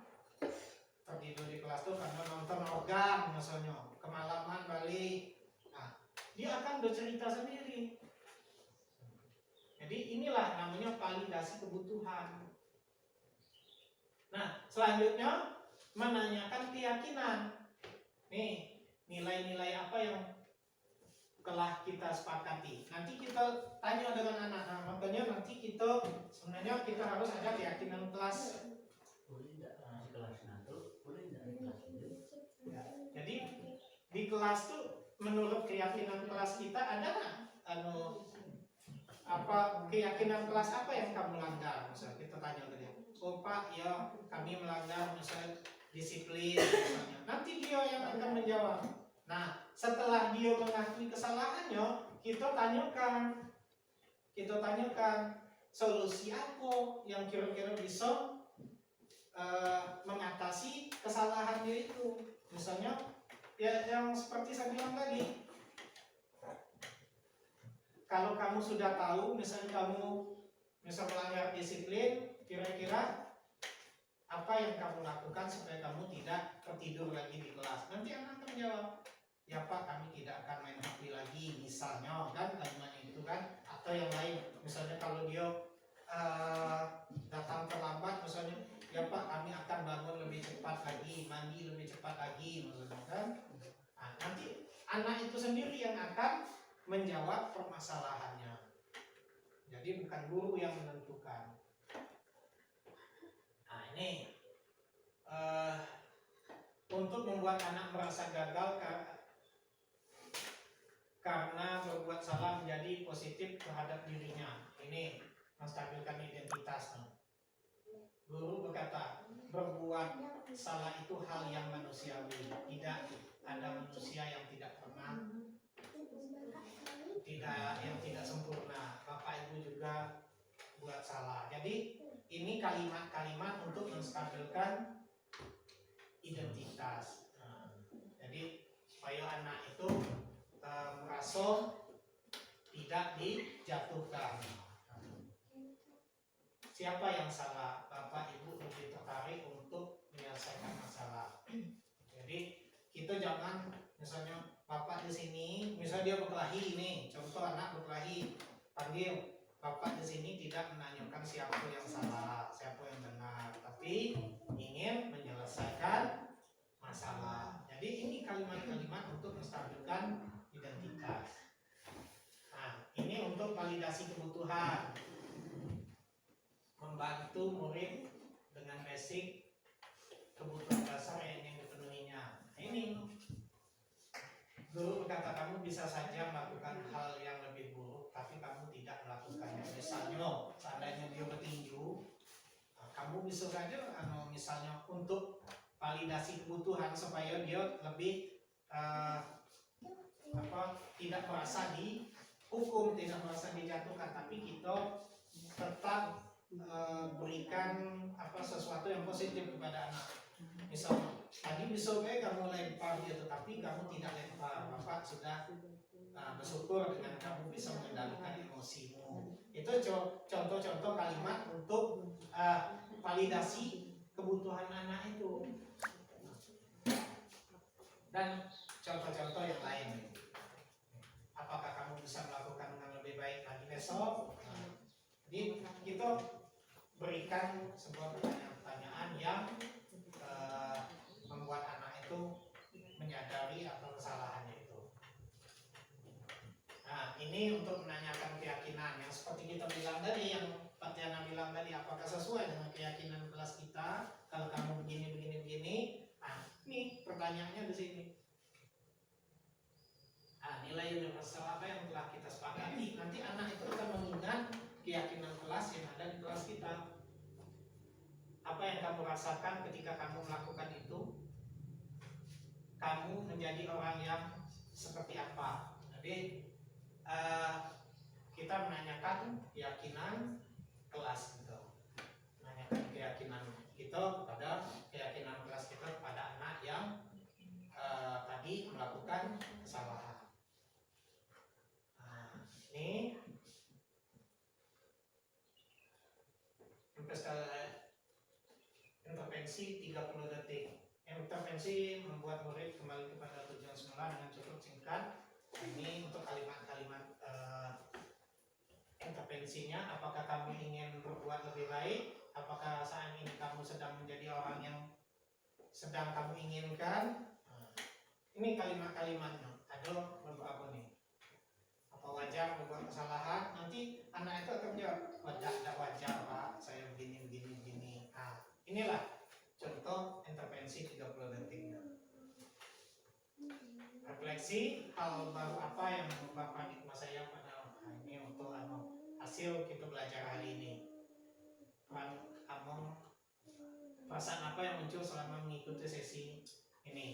tertidur di kelas tuh karena nonton organ misalnya, kemalaman balik. Nah, dia akan bercerita sendiri. Jadi inilah namanya validasi kebutuhan. Nah, selanjutnya menanyakan keyakinan. Nih, nilai-nilai apa yang telah kita sepakati. Nanti kita tanya dengan anak. Nah, makanya nanti kita sebenarnya kita harus ada keyakinan kelas. Boleh tidak di kelas nanti? Boleh tidak di kelas ini? Ya. Jadi di kelas tuh menurut keyakinan kelas kita ada nggak? Apa keyakinan kelas apa yang kamu langgar? Misalnya kita tanya ke dia. Oh Pak, ya kami melanggar misalnya disiplin misalnya. Nanti dia yang akan menjawab. Nah, setelah dia mengakui kesalahannya, kita tanyakan solusi apa yang kira-kira bisa mengatasi kesalahannya itu. Misalnya, ya yang seperti saya bilang tadi, kalau kamu sudah tahu, misalnya kamu melanggar disiplin, kira-kira apa yang kamu lakukan supaya kamu tidak tertidur lagi di kelas? Nanti anak akan menjawab, ya Pak, kami tidak akan main HP lagi, misalnya kan kalimatnya itu kan, atau yang lain, misalnya kalau dia datang terlambat, misalnya, ya Pak, kami akan bangun lebih cepat lagi, mandi lebih cepat lagi, misalnya kan. Nah, nanti anak itu sendiri yang akan menjawab permasalahannya. Jadi bukan guru yang menentukan. Nah ini untuk membuat anak merasa gagal karena berbuat salah menjadi positif terhadap dirinya. Ini menstabilkan identitas. Guru berkata, berbuat salah itu hal yang manusiawi. Tidak ada manusia yang tidak pernah, yang tidak sempurna. Bapak Ibu juga buat salah. Jadi ini kalimat-kalimat untuk menstabilkan identitas. Jadi supaya anak itu merasa tidak dijatuhkan. Siapa yang salah? Bapak Ibu lebih tertarik untuk menyelesaikan masalah. Jadi kita jangan misalnya Bapak di sini, misalnya dia berkelahi nih, contoh anak berkelahi, panggil Bapak di sini tidak menanyakan siapa yang salah, siapa yang benar, tapi ingin menyelesaikan masalah. Jadi ini kalimat-kalimat untuk menstabilkan identitas. Nah, ini untuk validasi kebutuhan, membantu murid dengan basic kebutuhan dasar yang ingin dipenuhinya. Nah, ini guru berkata kamu bisa saja melakukan hal yang lebih buruk, tapi kamu tidak melakukannya. Misalnya, seandainya dia bertinju, kamu bisa saja, misalnya untuk validasi kebutuhan supaya dia lebih tidak merasa dihukum, tidak merasa dijatuhkan, tapi kita tetap berikan sesuatu yang positif kepada anak. Misalnya tadi bisa kamu lempar dia, tetapi kamu tidak lempar, bapak sudah bersyukur dengan kamu bisa mengendalikan emosimu. Itu contoh-contoh kalimat untuk validasi kebutuhan anak itu, dan contoh-contoh yang lain. Apakah kamu bisa melakukan dengan lebih baik lagi besok? Jadi kita berikan sebuah pertanyaan-pertanyaan yang membuat anak itu menyadari atau kesalahannya itu. Nah, ini untuk menanyakan keyakinan yang seperti kita bilang tadi, yang Pak Tiana bilang tadi, apakah sesuai dengan keyakinan kelas kita kalau kamu begini. Nah, ini pertanyaannya di sini. Nilai universal apa yang telah kita sepakati, nanti anak itu akan mengingat keyakinan kelas yang ada di kelas kita. Apa yang kamu rasakan ketika kamu melakukan itu? Kamu menjadi orang yang seperti apa? Jadi kita menanyakan keyakinan kelas gitu, menanyakan keyakinan kita kepada keyakinan kelas kita kepada anak yang tadi melakukan kesalahan. Ini intervensi 30 detik. Intervensi membuat murid kembali kepada tujuan semula dengan cukup singkat. Ini untuk kalimat-kalimat intervensinya. Apakah kamu ingin berbuat lebih baik? Apakah saat ini kamu sedang menjadi orang yang sedang kamu inginkan? Ini kalimat-kalimatnya. Ada beberapa nih. Apa wajar membuat kesalahan? Nanti anak itu akan menjawab, tidak wajar Pak, saya begini. Inilah contoh intervensi 30 detiknya. Refleksi, hal baru apa yang mengubah paradigma saya pada ini untuk hasil kita belajar hari ini. Perasaan apa yang muncul selama mengikuti sesi ini?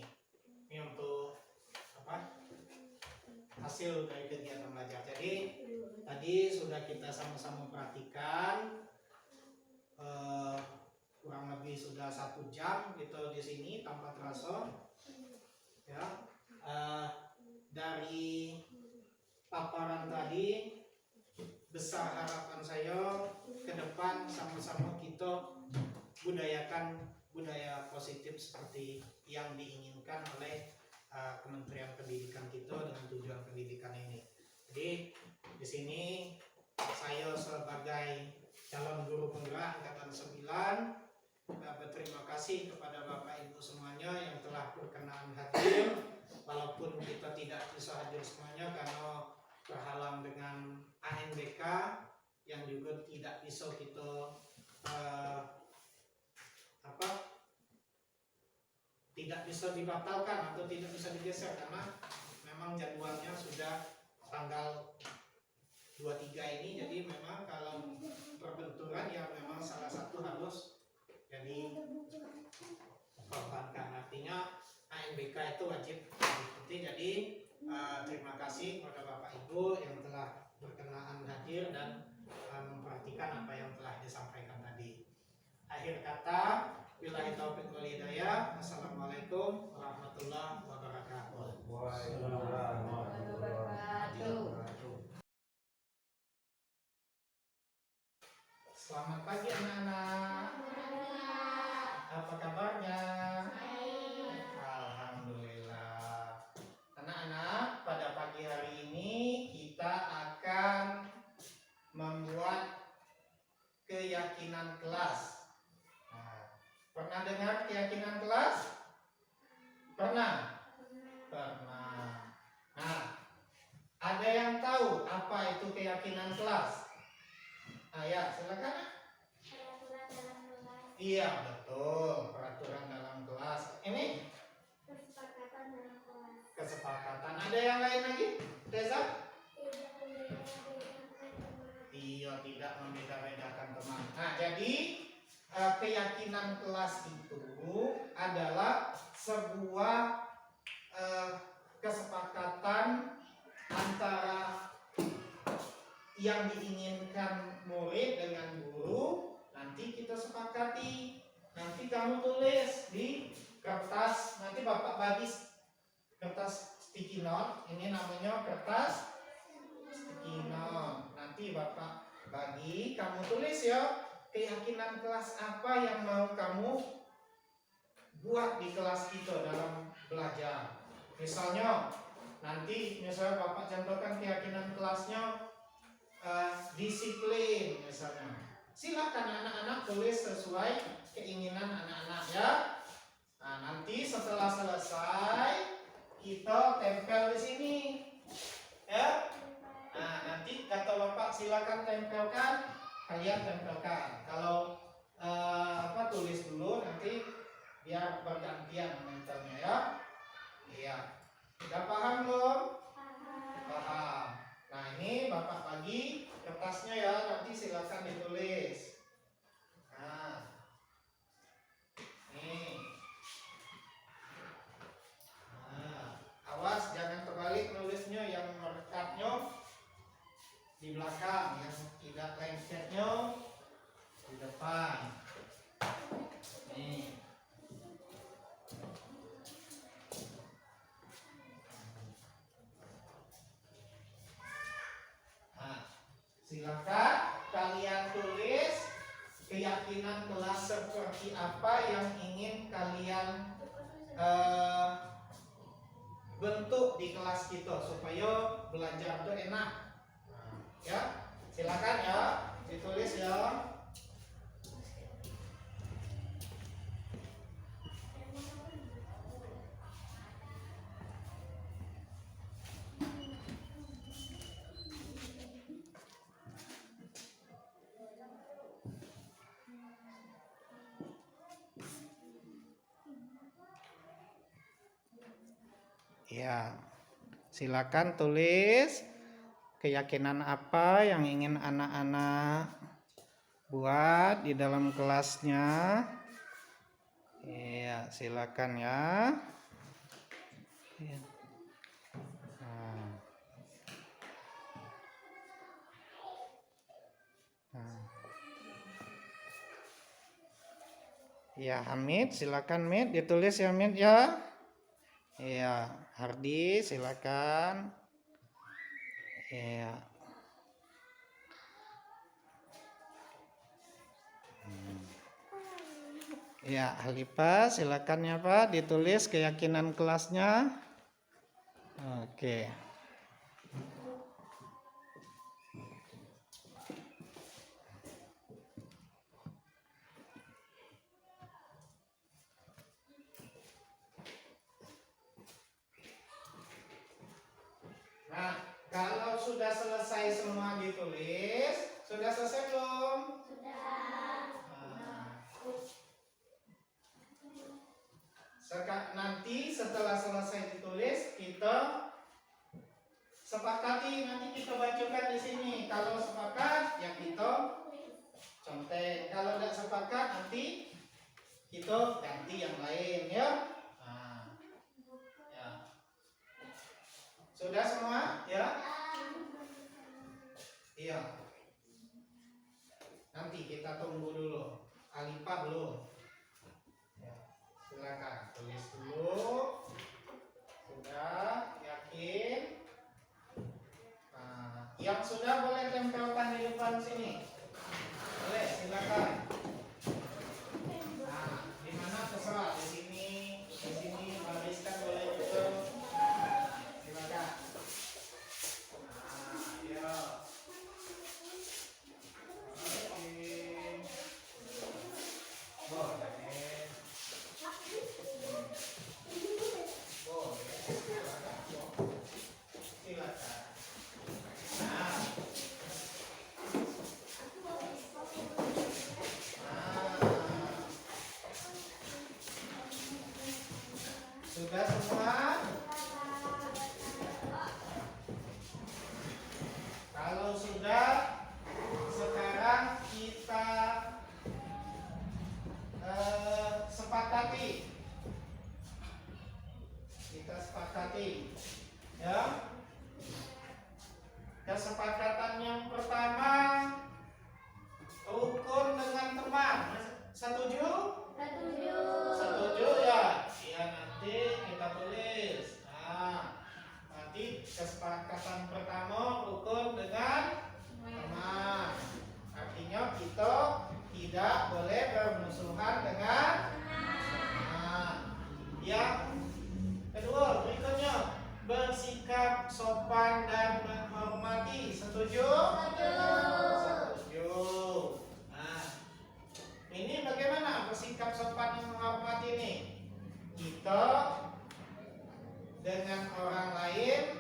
Ini untuk hasil dari kegiatan belajar. Jadi tadi sudah kita sama-sama perhatikan, kurang lebih sudah 1 jam gitu di sini tanpa terasa. Ya, dari paparan tadi besar harapan saya ke depan sama-sama kita budayakan budaya positif seperti yang diinginkan oleh Kementerian Pendidikan kita dengan tujuan pendidikan ini. Jadi di sini saya sebagai calon guru penggerak angkatan 9 berterima kasih kepada Bapak Ibu semuanya yang telah berkenan hadir, walaupun kita tidak bisa hadir semuanya karena terhalang dengan ANBK yang juga tidak bisa kita tidak bisa dibatalkan atau tidak bisa digeser karena memang jadwalnya sudah tanggal 23 ini. Jadi memang kalau perbenturan ya memang salah satu harus jadi korbankan. Artinya ANBK itu wajib diikuti. Jadi terima kasih kepada Bapak Ibu yang telah berkenan hadir dan memperhatikan apa yang telah disampaikan tadi. Akhir kata, billahi taufiq wal hidayah. Assalamualaikum warahmatullahi wabarakatuh. Waalaikumsalam warahmatullahi wabarakatuh. Selamat pagi anak-anak. Apa kabarnya? Alhamdulillah. Anak-anak, pada pagi hari ini kita akan membuat keyakinan kelas. Pernah dengar keyakinan kelas? Pernah? Pernah. Nah, ada yang tahu apa itu keyakinan kelas? Ya, silakan. Peraturan dalam kelas. Iya, betul. Peraturan dalam kelas. Ini? Kesepakatan dalam kelas. Kesepakatan. Ada yang lain lagi? Reza? Tidak membeda-bedakan teman. Iya, tidak membeda-bedakan teman. Nah, jadi keyakinan kelas itu adalah sebuah kesepakatan antara yang diinginkan murid dengan guru. Nanti kita sepakati. Nanti kamu tulis di kertas. Nanti Bapak bagi kertas sticky note. Ini namanya kertas sticky note. Nanti Bapak bagi, kamu tulis ya keyakinan kelas apa yang mau kamu buat di kelas kita dalam belajar. Misalnya nanti Bapak contohkan keyakinan kelasnya disiplin misalnya. Silakan anak-anak tulis sesuai keinginan anak-anak ya. Nah, nanti setelah selesai kita tempel di sini ya. Nah, nanti kata Bapak silakan tempelkan, kalian tempelkan. Kalau tulis dulu, nanti biar bergantian menempelnya ya. Iya. Sudah paham belum? Paham. Nah, ini Bapak bagi kertasnya ya, nanti silakan ditulis. Nah. Nih. Nah, awas jangan terbalik nulisnya, yang merekatnya di belakang, yang tidak lengketnya di depan. Nih. Nah, silakan kalian tulis keyakinan kelas seperti apa yang ingin kalian bentuk di kelas kita supaya belajar itu enak. Ya, silakan ya, ditulis ya. Ya, silakan tulis keyakinan apa yang ingin anak-anak buat di dalam kelasnya. Iya, silakan ya. Ya. Nah. Nah. Ya, Hamid, silakan Hamid ditulis ya Hamid ya. Iya, Hardi silakan. Iya. Ya, Halifa silakan ya Pak ditulis keyakinan kelasnya. Oke. Nah, kalau sudah selesai semua ditulis, sudah selesai belum? Nanti setelah selesai ditulis, kita sepakati, nanti kita bacakan di sini. Kalau sepakat, ya kita contek. Kalau tidak sepakat, nanti kita ganti yang lain ya. Nah, ya. Sudah semua? Ya. Iya. Nanti kita tunggu dulu. Alifah belum. Silakan tulis dulu. Sudah yakin? Nah, yang sudah boleh tempelkan di depan sini. Boleh, silakan. Nah, di mana terserah, di sini bariskan boleh juga. Silakan. Nah, ya. Oke. Boleh. Sudah semua? disepakati. Ya. Kesepakatan yang pertama, rukun dengan teman. Setuju? Setuju ya? Iya, nanti kita tulis. Nah, nanti kesepakatan pertama rukun dengan teman. Artinya kita tidak boleh bermusuhan dengan teman. Yang kedua, berikutnya bersikap sopan dan menghormati. Setuju? Setuju. Nah, ini bagaimana bersikap sopan dan menghormati ini? Kita dengan orang lain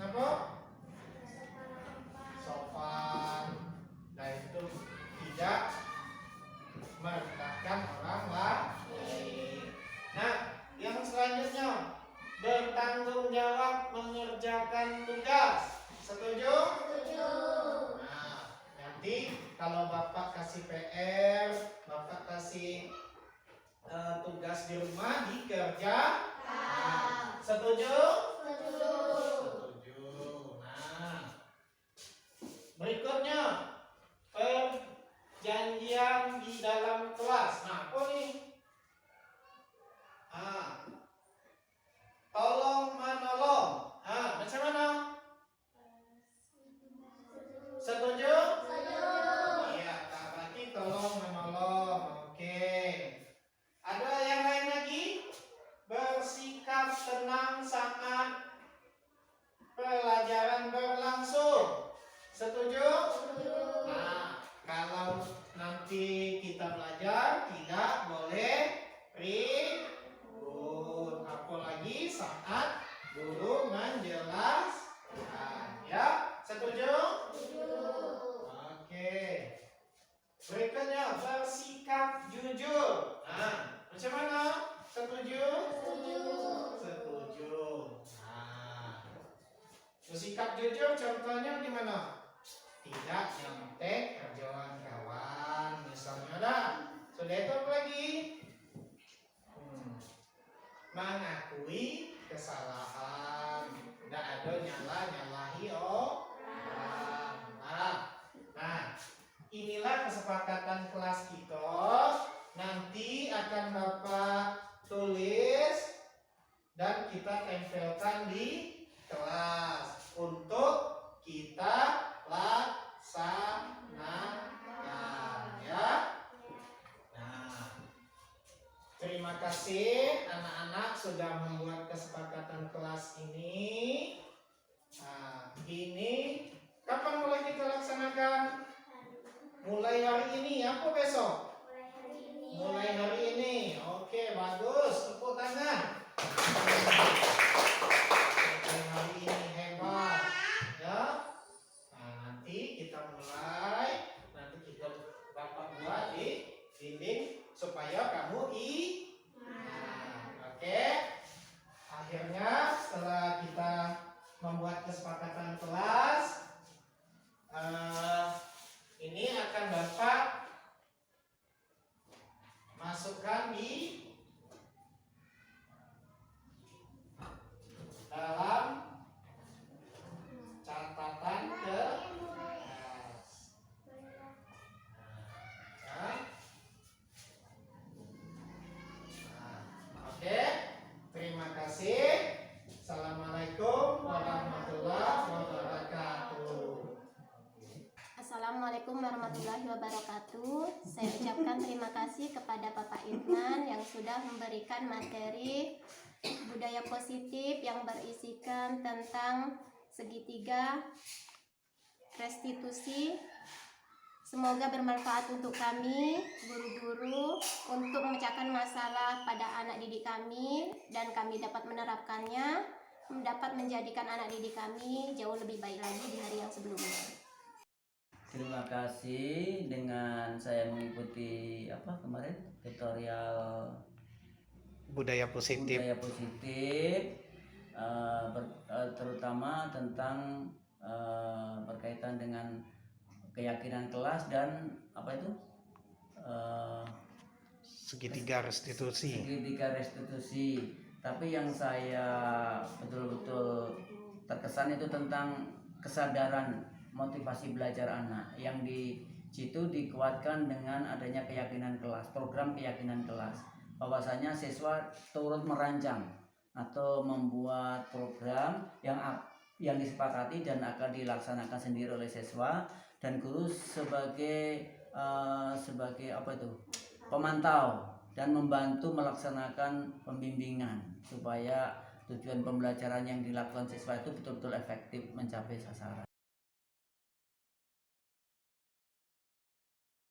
apa? Sopan, dan itu tidak merendahkan orang lain. Nah, yang selanjutnya bertanggung jawab mengerjakan tugas. Setuju? Nah, nanti kalau Bapak kasih PR, Bapak kasih tugas di rumah dikerjakan. Setuju? Setuju. Nah, berikutnya perjanjian di dalam kelas. Nah, apa nih? Tolong menolong. Macam mana? Setuju? Iya, berarti tolong menolong. Oke. Ada yang lain lagi? Bersikap tenang saat pelajaran berlangsung. Setuju? Nah, kalau nanti kita belajar tidak boleh ribut, apalagi saat guru menjelaskan. Ya, setuju? Oke. Berikutnya bersikap jujur. Nah, macam mana? Setuju? Setuju. Nah, bersikap jujur contohnya gimana? Tidak nyontek kerjaan kawan, misalnya dah. Sudah itu apa lagi? Mengakui kesalahan, tidak ada nyalahi orang. Nah, inilah kesepakatan kelas kita. Nanti akan Bapak tulis dan kita tempelkan di kelas untuk kita laksanakan, ya. Nah, terima kasih anak-anak sudah membuat kesepakatan kelas ini. Nah, ini kapan mulai kita laksanakan? Mulai hari ini, apa besok? Mulai hari ini. Oke, bagus. Tepuk tangan. Mulai hari ini hebat, ya. Nah, nanti kita mulai. Nanti kita Bapak buat di dinding supaya kamu oke. Akhirnya setelah kita membuat kesepakatan kelas, ini akan Bapak masukkan di dalam catatan kelas. Oke, terima kasih. Assalamualaikum warahmatullahi wabarakatuh. Assalamualaikum warahmatullahi wabarakatuh. Saya ucapkan terima kasih kepada Bapak Irman yang sudah memberikan materi budaya positif yang berisikan tentang segitiga restitusi. Semoga bermanfaat untuk kami, guru-guru, untuk memecahkan masalah pada anak didik kami, dan kami dapat menerapkannya, dapat menjadikan anak didik kami jauh lebih baik lagi di hari yang sebelumnya. Terima kasih dengan saya mengikuti kemarin tutorial Budaya positif. Terutama tentang berkaitan dengan keyakinan kelas dan Segitiga restitusi. Tapi yang saya betul-betul terkesan itu tentang kesadaran motivasi belajar anak yang di situ dikuatkan dengan adanya keyakinan kelas, program keyakinan kelas, bahwasanya siswa turut merancang atau membuat program yang disepakati dan akan dilaksanakan sendiri oleh siswa, dan guru sebagai pemantau dan membantu melaksanakan pembimbingan supaya tujuan pembelajaran yang dilakukan siswa itu betul-betul efektif mencapai sasaran.